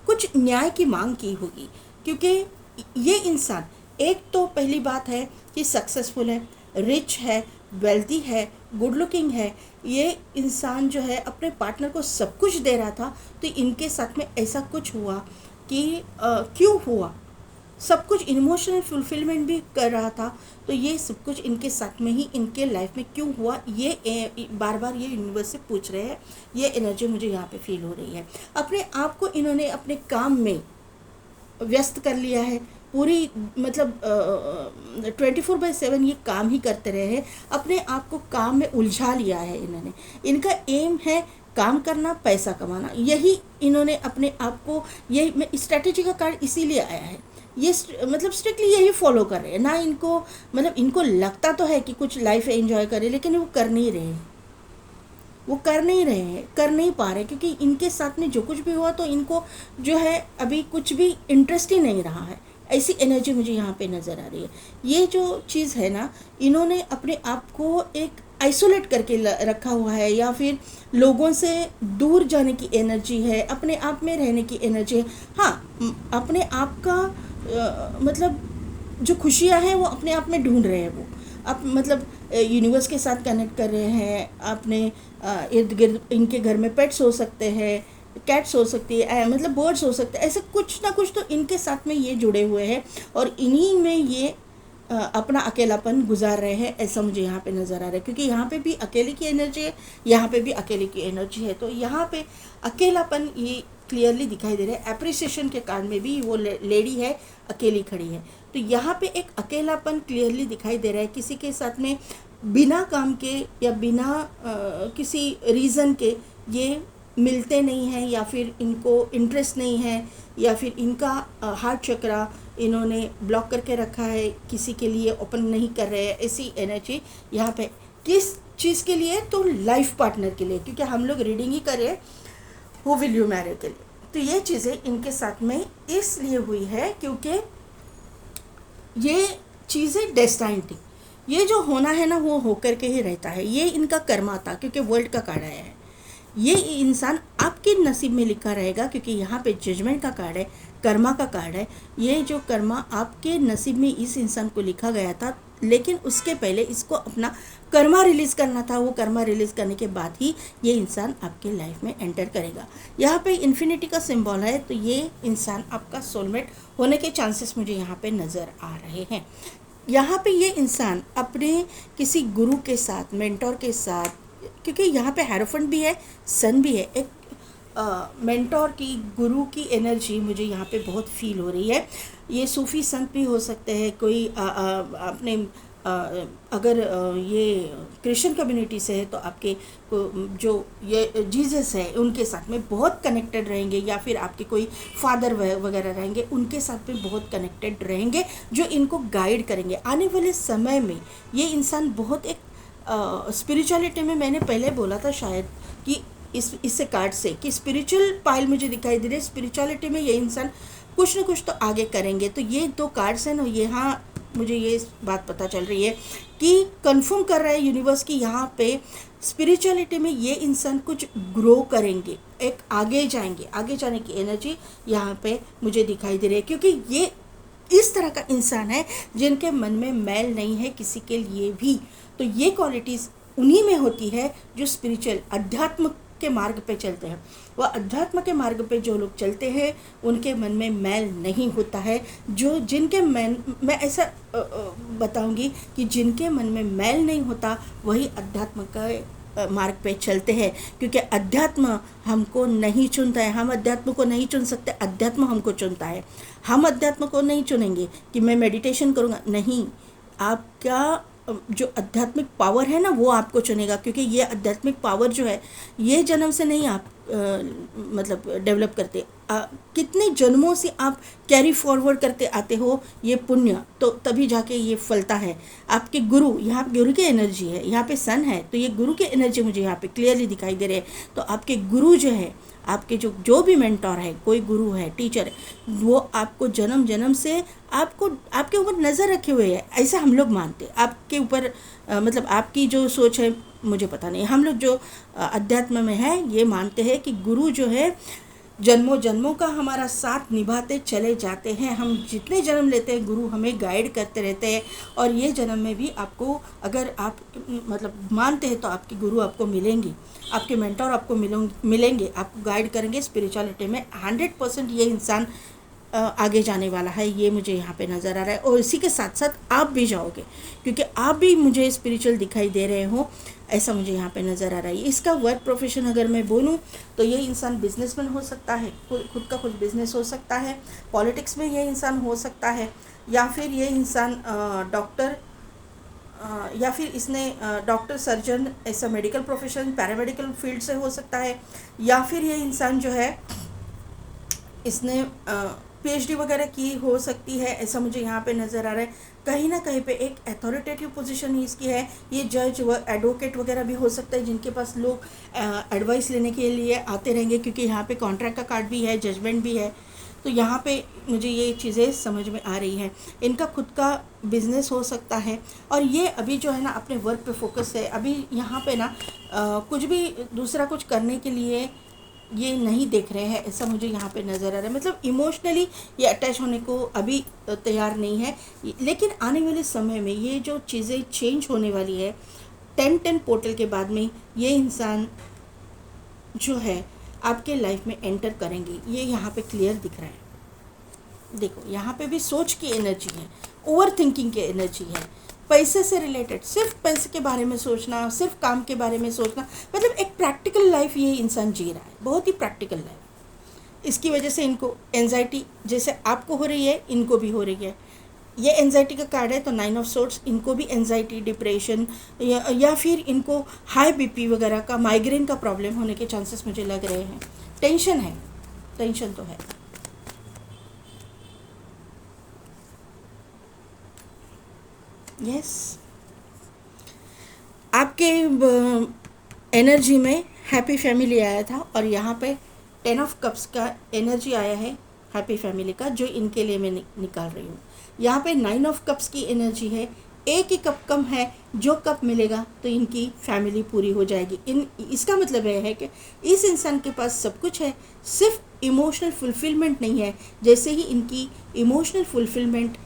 Speaker 1: कुछ न्याय की मांग की होगी। क्योंकि ये इंसान, एक तो पहली बात है कि सक्सेसफुल है, रिच है, वेल्दी है, गुड लुकिंग है, ये इंसान जो है अपने पार्टनर को सब कुछ दे रहा था, तो इनके साथ में ऐसा कुछ हुआ कि क्यों हुआ, सब कुछ इमोशनल फुलफिलमेंट भी कर रहा था, तो ये सब कुछ इनके साथ में ही इनके लाइफ में क्यों हुआ, ये बार बार ये यूनिवर्स से पूछ रहे हैं। ये एनर्जी मुझे यहाँ पे फील हो रही है। अपने आप को इन्होंने अपने काम में व्यस्त कर लिया है, पूरी मतलब 24/7 ये काम ही करते रहे हैं, अपने आप को काम में उलझा लिया है इन्होंने। इनका एम है काम करना, पैसा कमाना, यही इन्होंने अपने आप को, यही स्ट्रैटेजी का कार्ड इसीलिए आया है। ये मतलब स्ट्रिक्टली यही फॉलो कर रहे हैं ना, इनको मतलब इनको लगता तो है कि कुछ लाइफ एंजॉय करें, लेकिन वो कर नहीं रहे हैं, वो कर नहीं पा रहे, क्योंकि इनके साथ में जो कुछ भी हुआ तो इनको जो है अभी कुछ भी इंटरेस्ट ही नहीं रहा है। ऐसी एनर्जी मुझे यहाँ पे नज़र आ रही है। ये जो चीज़ है ना, इन्होंने अपने आप को एक आइसोलेट करके रखा हुआ है, या फिर लोगों से दूर जाने की एनर्जी है, अपने आप में रहने की एनर्जी है। हाँ, अपने आप का मतलब जो खुशियाँ हैं वो अपने आप में ढूंढ रहे हैं। वो अब मतलब यूनिवर्स के साथ कनेक्ट कर रहे हैं, अपने इर्द गिर्द इनके घर में पेट्स हो सकते हैं, कैट्स हो सकती है, मतलब बर्ड्स हो सकते हैं, ऐसे कुछ ना कुछ तो इनके साथ में ये जुड़े हुए हैं, और इन्हीं में ये अपना अकेलापन गुजार रहे हैं, ऐसा मुझे यहाँ पे नज़र आ रहा है। क्योंकि यहाँ पे भी अकेले की एनर्जी है, यहाँ पे भी अकेले की एनर्जी है, तो यहाँ पे अकेलापन ये क्लियरली दिखाई दे रहा है। एप्रिसिएशन के कार्ड में भी वो लेडी है, अकेली खड़ी है, तो यहाँ पे एक अकेलापन क्लियरली दिखाई दे रहा है। किसी के साथ में बिना काम के या बिना किसी रीज़न के ये मिलते नहीं हैं, या फिर इनको इंटरेस्ट नहीं है, या फिर इनका हार्ट चक्रा इन्होंने ब्लॉक करके रखा है, किसी के लिए ओपन नहीं कर रहे हैं, ऐसी एनर्जी यहाँ पे किस चीज़ के लिए, तो लाइफ पार्टनर के लिए, क्योंकि हम लोग रीडिंग ही करें हु विल यू मैरी के लिए। तो ये चीज़ें इनके साथ में इसलिए हुई है क्योंकि ये चीज़ें डेस्टाइन थी, ये जो होना है ना वो होकर के ही रहता है, ये इनका कर्मा था, क्योंकि वर्ल्ड का कार्ड आया है। ये इंसान आपके नसीब में लिखा रहेगा, क्योंकि यहाँ पे जजमेंट का कार्ड है, कर्मा का कार्ड है। ये जो कर्मा आपके नसीब में इस इंसान को लिखा गया था, लेकिन उसके पहले इसको अपना कर्मा रिलीज़ करना था। वो कर्मा रिलीज़ करने के बाद ही ये इंसान आपके लाइफ में एंटर करेगा। यहाँ पे इन्फिनिटी का सिंबल है, तो ये इंसान आपका सोलमेट होने के चांसेस मुझे यहाँ पे नज़र आ रहे हैं। यहाँ पे ये इंसान अपने किसी गुरु के साथ, मेंटोर के साथ, क्योंकि यहाँ पे हेरोफेंट भी है, सन भी है, एक मेंटोर की, गुरु की एनर्जी मुझे यहाँ पे बहुत फील हो रही है। ये सूफ़ी संत भी हो सकते हैं, कोई अपने अगर ये क्रिश्चियन कम्युनिटी से है तो आपके जो ये जीसस है उनके साथ में बहुत कनेक्टेड रहेंगे, या फिर आपके कोई फादर वगैरह रहेंगे, उनके साथ में बहुत कनेक्टेड रहेंगे, जो इनको गाइड करेंगे आने वाले समय में। ये इंसान बहुत एक स्पिरिचुअलिटी में, मैंने पहले बोला था शायद कि इससे कार्ड से कि स्पिरिचुअल पाइल मुझे दिखाई दे रही है, स्पिरिचुअलिटी में ये इंसान कुछ न कुछ तो आगे करेंगे। तो ये दो कार्ड्स हैं ना, यहाँ मुझे ये बात पता चल रही है कि कंफर्म कर रहा है यूनिवर्स की यहाँ पे स्पिरिचुअलिटी में ये इंसान कुछ ग्रो करेंगे, एक आगे जाएंगे, आगे जाने की एनर्जी यहाँ पे मुझे दिखाई दे रही है, क्योंकि ये इस तरह का इंसान है जिनके मन में मैल नहीं है किसी के लिए भी। तो ये क्वालिटीज़ उन्हीं में होती है जो स्पिरिचुअल, अध्यात्म के मार्ग पे चलते हैं। वह अध्यात्म के मार्ग पे जो लोग चलते हैं उनके मन में मैल नहीं होता है। जो जिनके मन, मैं ऐसा बताऊंगी कि जिनके मन में मैल नहीं होता वही अध्यात्म का मार्ग पे चलते हैं, क्योंकि अध्यात्म हमको नहीं चुनता है। हम अध्यात्म को नहीं चुन सकते, अध्यात्म हमको चुनता है। हम अध्यात्म को नहीं चुनेंगे कि मैं मेडिटेशन करूँगा, नहीं, आपका जो आध्यात्मिक पावर है ना वो आपको चुनेगा, क्योंकि ये आध्यात्मिक पावर जो है ये जन्म से नहीं आप मतलब डेवलप करते, कितने जन्मों से आप कैरी फॉरवर्ड करते आते हो ये पुण्य, तो तभी जाके ये फलता है। आपके गुरु, यहाँ पे गुरु की एनर्जी है, यहाँ पे सन है, तो ये गुरु की एनर्जी मुझे यहाँ पे क्लियरली दिखाई दे रही है। तो आपके गुरु जो है, आपके जो भी मेंटोर है, कोई गुरु है, टीचर है, वो आपको जन्म जन्म से आपको आपके ऊपर नज़र रखे हुए है, ऐसा हम लोग मानते हैं। आपके ऊपर मतलब आपकी जो सोच है मुझे पता नहीं, हम लोग जो अध्यात्म में है ये मानते हैं कि गुरु जो है जन्मों जन्मों का हमारा साथ निभाते चले जाते हैं। हम जितने जन्म लेते हैं गुरु हमें गाइड करते रहते हैं, और ये जन्म में भी आपको अगर आप मतलब मानते हैं तो आपके गुरु आपको मिलेंगे, आपके मेंटोर आपको मिलेंगे, आपको गाइड करेंगे स्पिरिचुअलिटी में। 100% ये इंसान आगे जाने वाला है, ये मुझे यहाँ पे नज़र आ रहा है। और इसी के साथ साथ आप भी जाओगे, क्योंकि आप भी मुझे स्पिरिचुअल दिखाई दे रहे हो, ऐसा मुझे यहाँ पे नज़र आ रहा है। इसका वर्क प्रोफेशन अगर मैं बोलूँ तो ये इंसान बिजनेसमैन हो सकता है, खुद का खुद बिजनेस हो सकता है, पॉलिटिक्स में ये इंसान हो सकता है, या फिर ये इंसान डॉक्टर, या फिर इसने डॉक्टर, सर्जन, ऐसा मेडिकल प्रोफेशन, पैरामेडिकल फील्ड से हो सकता है, या फिर ये इंसान जो है इसने PhD वगैरह की हो सकती है, ऐसा मुझे यहाँ पे नज़र आ रहा है। कहीं ना कहीं पे एक अथॉरिटेटिव पोजीशन ही इसकी है। ये जज व एडवोकेट वगैरह भी हो सकता है, जिनके पास लोग एडवाइस लेने के लिए आते रहेंगे, क्योंकि यहाँ पे कॉन्ट्रैक्ट का कार्ड भी है, जजमेंट भी है। तो यहाँ पे मुझे ये चीज़ें समझ में आ रही हैं। इनका खुद का बिजनेस हो सकता है, और ये अभी जो है ना अपने वर्क पे फोकस है। अभी यहाँ पे ना कुछ भी दूसरा कुछ करने के लिए ये नहीं देख रहे हैं, ऐसा मुझे यहाँ पे नज़र आ रहा है। मतलब इमोशनली ये अटैच होने को अभी तैयार नहीं है, लेकिन आने वाले समय में ये जो चीज़ें चेंज होने वाली है 10-10 पोर्टल के बाद में, ये इंसान जो है आपके लाइफ में एंटर करेंगे, ये यहाँ पे क्लियर दिख रहा है। देखो यहाँ पे भी सोच की एनर्जी है, ओवर थिंकिंग की एनर्जी है, पैसे से रिलेटेड, सिर्फ पैसे के बारे में सोचना, सिर्फ काम के बारे में सोचना, मतलब एक प्रैक्टिकल लाइफ ये इंसान जी रहा है, बहुत ही प्रैक्टिकल लाइफ। इसकी वजह से इनको एंजाइटी जैसे आपको हो रही है इनको भी हो रही है। ये एंजाइटी का कार्ड है, तो 9 ऑफ सोर्ड्स, इनको भी एंजाइटी, डिप्रेशन या फिर इनको हाई बीपी वगैरह का, माइग्रेन का प्रॉब्लम होने के चांसेस मुझे लग रहे हैं। टेंशन है, टेंशन तो है। यस, आपके एनर्जी में हैप्पी फैमिली आया था, और यहाँ पे 10 ऑफ कप्स का एनर्जी आया है हैप्पी फैमिली का, जो इनके लिए मैं निकाल रही हूँ। यहाँ पे 9 ऑफ कप्स की एनर्जी है, एक ही कप कम है, जो कप मिलेगा तो इनकी फैमिली पूरी हो जाएगी। इसका मतलब यह है कि इस इंसान के पास सब कुछ है, सिर्फ इमोशनल फुलफिलमेंट नहीं है। जैसे ही इनकी इमोशनल फुलफिलमेंट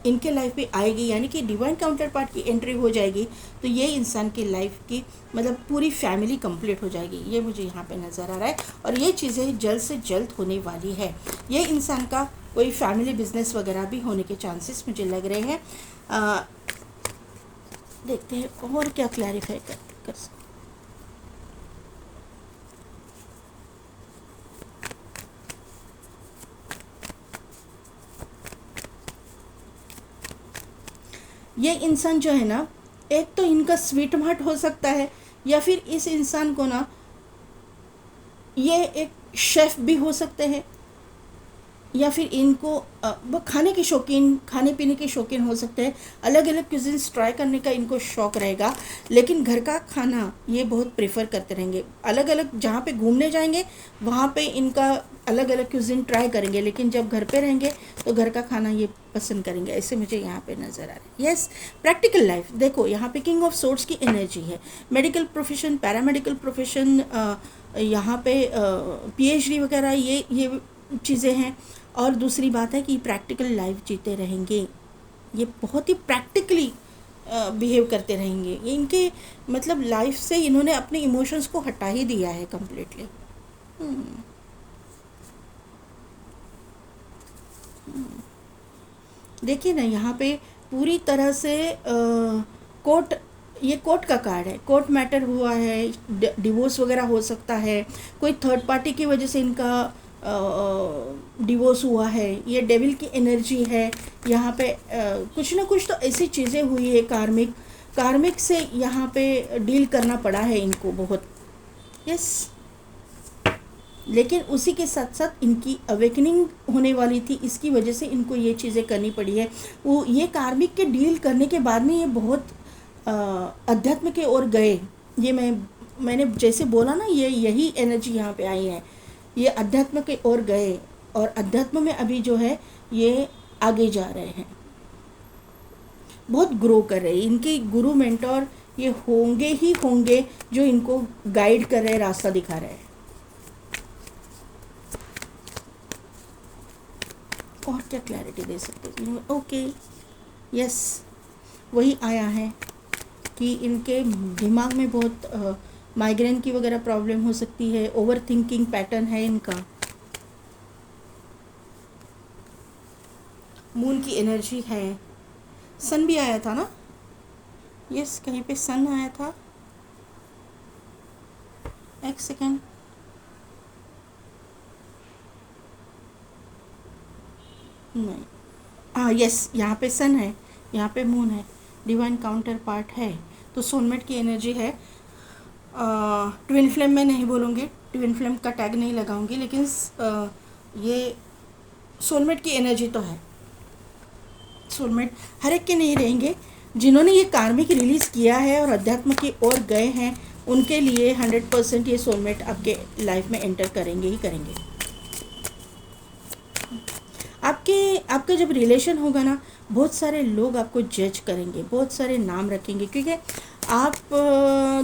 Speaker 1: इनके लाइफ में आएगी, यानी कि डिवाइन काउंटर पार्ट की एंट्री हो जाएगी, तो ये इंसान की लाइफ की मतलब पूरी फैमिली कंप्लीट हो जाएगी। ये मुझे यहाँ पे नज़र आ रहा है, और ये चीज़ें जल्द से जल्द होने वाली है। ये इंसान का कोई फैमिली बिजनेस वगैरह भी होने के चांसेस मुझे लग रहे हैं। देखते हैं और क्या क्लैरिफाई कर सकते। ये इंसान जो है ना, एक तो इनका स्वीट हार्ट हो सकता है, या फिर इस इंसान को ना ये एक शेफ़ भी हो सकते हैं, या फिर इनको वो खाने के शौकीन, खाने पीने के शौकीन हो सकते हैं। अलग अलग क्यूजिन्स ट्राई करने का इनको शौक़ रहेगा, लेकिन घर का खाना ये बहुत प्रेफर करते रहेंगे। अलग अलग जहाँ पे घूमने जाएंगे वहाँ पे इनका अलग अलग क्यूजिन ट्राई करेंगे, लेकिन जब घर पे रहेंगे तो घर का खाना ये पसंद करेंगे। ऐसे मुझे यहाँ पे नज़र आ रहा है। यस, प्रैक्टिकल लाइफ देखो, यहाँ पे किंग ऑफ सोर्ड्स की एनर्जी है। मेडिकल प्रोफेशन, पैरामेडिकल प्रोफेशन, यहाँ पे पीएचडी वगैरह, ये चीज़ें हैं। और दूसरी बात है कि प्रैक्टिकल लाइफ जीते रहेंगे, ये बहुत ही प्रैक्टिकली बिहेव करते रहेंगे। ये इनके मतलब लाइफ से इन्होंने अपने इमोशंस को हटा ही दिया है कम्प्लीटली। देखिए ना, यहाँ पे पूरी तरह से कोर्ट, ये कोर्ट का कार्ड है। कोर्ट मैटर हुआ है, डिवोर्स वगैरह हो सकता है, कोई थर्ड पार्टी की वजह से इनका डिवोर्स हुआ है। ये डेविल की एनर्जी है यहाँ पे। कुछ ना कुछ तो ऐसी चीज़ें हुई है, कार्मिक से यहाँ पे डील करना पड़ा है इनको बहुत। यस, लेकिन उसी के साथ साथ इनकी अवेकनिंग होने वाली थी, इसकी वजह से इनको ये चीज़ें करनी पड़ी है। वो ये कार्मिक के डील करने के बाद में ये बहुत अध्यात्म के ओर गए। ये मैंने जैसे बोला ना, ये यही एनर्जी यहाँ पे आई है। ये अध्यात्म के ओर गए, और अध्यात्म में अभी जो है ये आगे जा रहे हैं, बहुत ग्रो कर रहे हैं। इनके गुरु मेंटोर ये होंगे ही होंगे, जो इनको गाइड कर रहे हैं, रास्ता दिखा रहे हैं। और क्या क्लैरिटी दे सकते हैं? ओके, यस, वही आया है कि इनके दिमाग में बहुत माइग्रेन की वगैरह प्रॉब्लम हो सकती है, ओवर थिंकिंग पैटर्न है इनका। मून की एनर्जी है, सन भी आया था ना। यस, कहीं पे सन आया था, एक सेकेंड। नहीं, हाँ यस, यहाँ पे सन है, यहाँ पे मून है, डिवाइन काउंटर पार्ट है, तो सोलमेट की एनर्जी है। ट्विन फ्लेम में नहीं बोलूँगी, ट्विन फ्लेम का टैग नहीं लगाऊंगी, लेकिन ये सोलमेट की एनर्जी तो है। सोलमेट हर एक के नहीं रहेंगे, जिन्होंने ये कार्मिक रिलीज़ किया है और अध्यात्म की ओर गए हैं, उनके लिए 100% ये सोलमेट आपके लाइफ में एंटर करेंगे ही करेंगे। आपका जब रिलेशन होगा ना, बहुत सारे लोग आपको जज करेंगे, बहुत सारे नाम रखेंगे, क्योंकि आप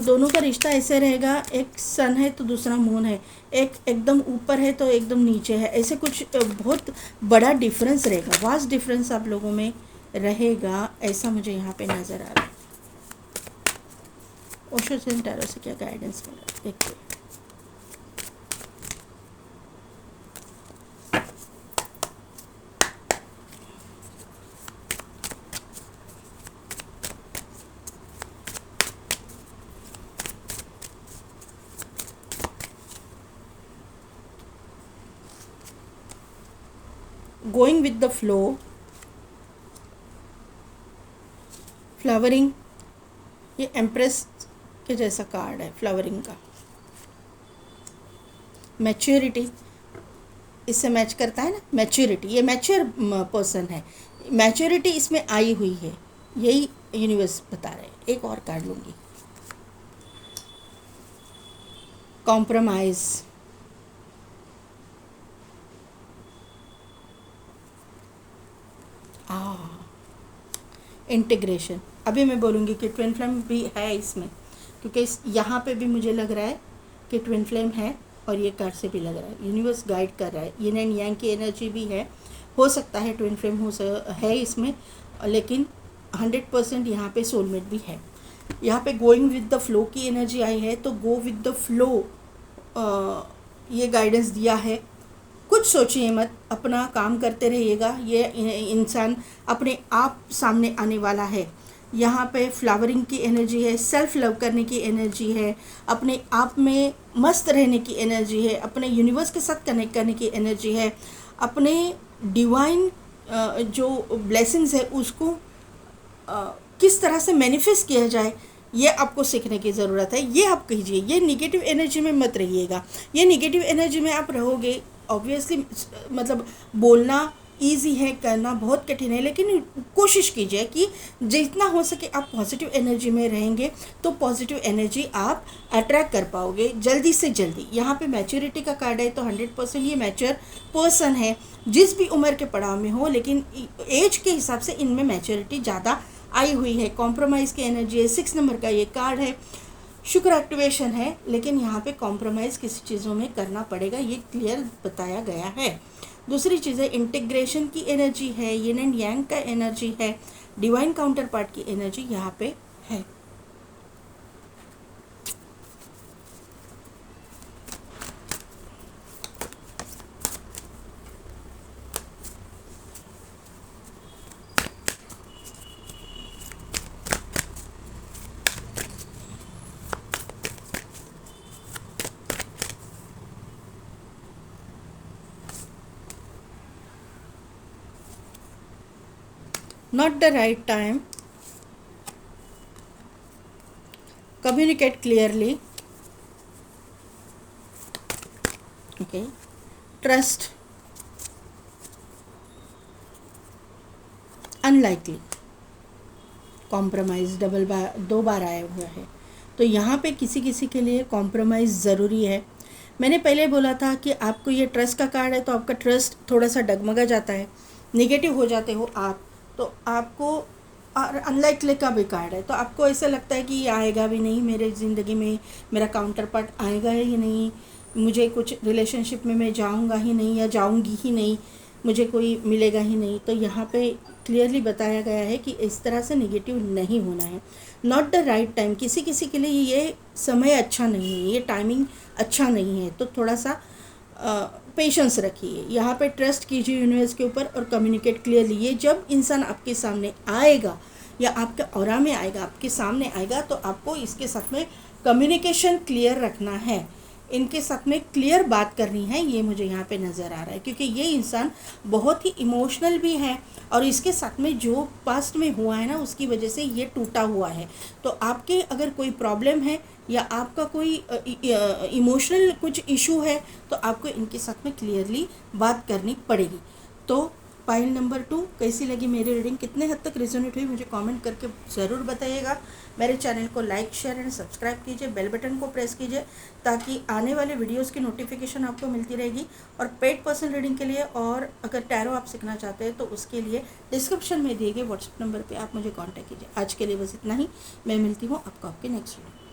Speaker 1: दोनों का रिश्ता ऐसे रहेगा, एक सन है तो दूसरा मून है, एक एकदम ऊपर है तो एकदम नीचे है, ऐसे कुछ बहुत बड़ा डिफरेंस रहेगा, वास्ट डिफरेंस आप लोगों में रहेगा, ऐसा मुझे यहाँ पे नज़र आ रहा है। ओशो टैरो से क्या गाइडेंस मिला, देखिए। Going with the flow, flowering, ये एम्प्रेस के जैसा कार्ड है फ्लावरिंग का। मैच्योरिटी, इससे मैच करता है ना, मैच्योरिटी, ये मैच्योर पर्सन है, मैच्योरिटी इसमें आई हुई है, यही यूनिवर्स बता रहे हैं। एक और कार्ड लूँगी, कॉम्प्रोमाइज़, इंटीग्रेशन। अभी मैं बोलूँगी कि ट्विन फ्लेम भी है इसमें, क्योंकि यहाँ पे भी मुझे लग रहा है कि ट्विन फ्लेम है, और ये कार्ड से भी लग रहा है, यूनिवर्स गाइड कर रहा है, यिन एंड यांग की एनर्जी भी है, हो सकता है ट्विन फ्लेम है इसमें, लेकिन 100% यहाँ पे सोलमेट भी है। यहाँ पे गोइंग विद द फ्लो की एनर्जी आई है, तो गो विद द फ्लो ये गाइडेंस दिया है। कुछ सोचिए मत, अपना काम करते रहिएगा, ये इंसान अपने आप सामने आने वाला है। यहाँ पे फ्लावरिंग की एनर्जी है, सेल्फ लव करने की एनर्जी है, अपने आप में मस्त रहने की एनर्जी है, अपने यूनिवर्स के साथ कनेक्ट करने की एनर्जी है, अपने डिवाइन जो ब्लेसिंग्स है उसको किस तरह से मैनिफेस्ट किया जाए, ये आपको सीखने की ज़रूरत है। ये आप कीजिए, ये निगेटिव एनर्जी में मत रहिएगा। ये निगेटिव एनर्जी में आप रहोगे, ऑब्वियसली मतलब बोलना ईजी है, करना बहुत कठिन है, लेकिन कोशिश कीजिए कि जितना हो सके आप पॉजिटिव एनर्जी में रहेंगे तो पॉजिटिव एनर्जी आप अट्रैक्ट कर पाओगे जल्दी से जल्दी। यहाँ पे मैच्योरिटी का कार्ड है, तो 100% ये मैच्योर पर्सन है, जिस भी उम्र के पड़ाव में हो, लेकिन एज के हिसाब से इनमें मैच्योरिटी ज़्यादा आई हुई है। कॉम्प्रोमाइज़ की एनर्जी है, 6 नंबर का ये कार्ड है, शुक्र एक्टिवेशन है, लेकिन यहाँ पे कॉम्प्रोमाइज़ किसी चीज़ों में करना पड़ेगा, ये क्लियर बताया गया है। दूसरी चीज़ है इंटीग्रेशन की एनर्जी है, यिन एंड यांग का एनर्जी है, डिवाइन काउंटर पार्ट की एनर्जी यहाँ पे है। Not the right time, communicate clearly, okay, trust, unlikely, compromise double बार 2 बार आया हुआ है, तो यहाँ पे किसी किसी के लिए कॉम्प्रोमाइज़ ज़रूरी है। मैंने पहले बोला था कि आपको ये ट्रस्ट का कार्ड है, तो आपका ट्रस्ट थोड़ा सा डगमगा जाता है, निगेटिव हो जाते हो आप, तो आपको, और अनलाइकली का भी कार्ड है, तो आपको ऐसा लगता है कि ये आएगा भी नहीं मेरे ज़िंदगी में, मेरा काउंटर पार्ट आएगा ही नहीं, मुझे कुछ रिलेशनशिप में मैं जाऊंगा ही नहीं या जाऊंगी ही नहीं, मुझे कोई मिलेगा ही नहीं। तो यहाँ पे क्लियरली बताया गया है कि इस तरह से नेगेटिव नहीं होना है। नॉट द राइट टाइम, किसी किसी के लिए ये समय अच्छा नहीं है, ये टाइमिंग अच्छा नहीं है, तो थोड़ा सा पेशेंस रखिए। यहाँ पे ट्रस्ट कीजिए यूनिवर्स के ऊपर और कम्युनिकेट क्लियरली। ये जब इंसान आपके सामने आएगा या आपके ऑरा में आएगा, आपके सामने आएगा, तो आपको इसके साथ में कम्युनिकेशन क्लियर रखना है, इनके साथ में क्लियर बात करनी है, ये मुझे यहाँ पे नज़र आ रहा है, क्योंकि ये इंसान बहुत ही इमोशनल भी है और इसके साथ में जो पास्ट में हुआ है ना, उसकी वजह से ये टूटा हुआ है। तो आपके अगर कोई प्रॉब्लम है या आपका कोई इमोशनल कुछ इशू है, तो आपको इनके साथ में क्लियरली बात करनी पड़ेगी। तो पाइल नंबर 2 कैसी लगी मेरी रीडिंग, कितने हद तक रिजोनेट हुई, मुझे कमेंट करके ज़रूर बताइएगा। मेरे चैनल को लाइक, शेयर एंड सब्सक्राइब कीजिए, बेल बटन को प्रेस कीजिए, ताकि आने वाले वीडियोस की नोटिफिकेशन आपको मिलती रहेगी। और पेड पर्सन रीडिंग के लिए और अगर टैरो आप सीखना चाहते हैं तो उसके लिए डिस्क्रिप्शन में दिए गए व्हाट्सएप नंबर पर आप मुझे कॉन्टैक्ट कीजिए। आज के लिए बस इतना ही, मैं मिलती हूँ आपको आपके नेक्स्ट वीडियो।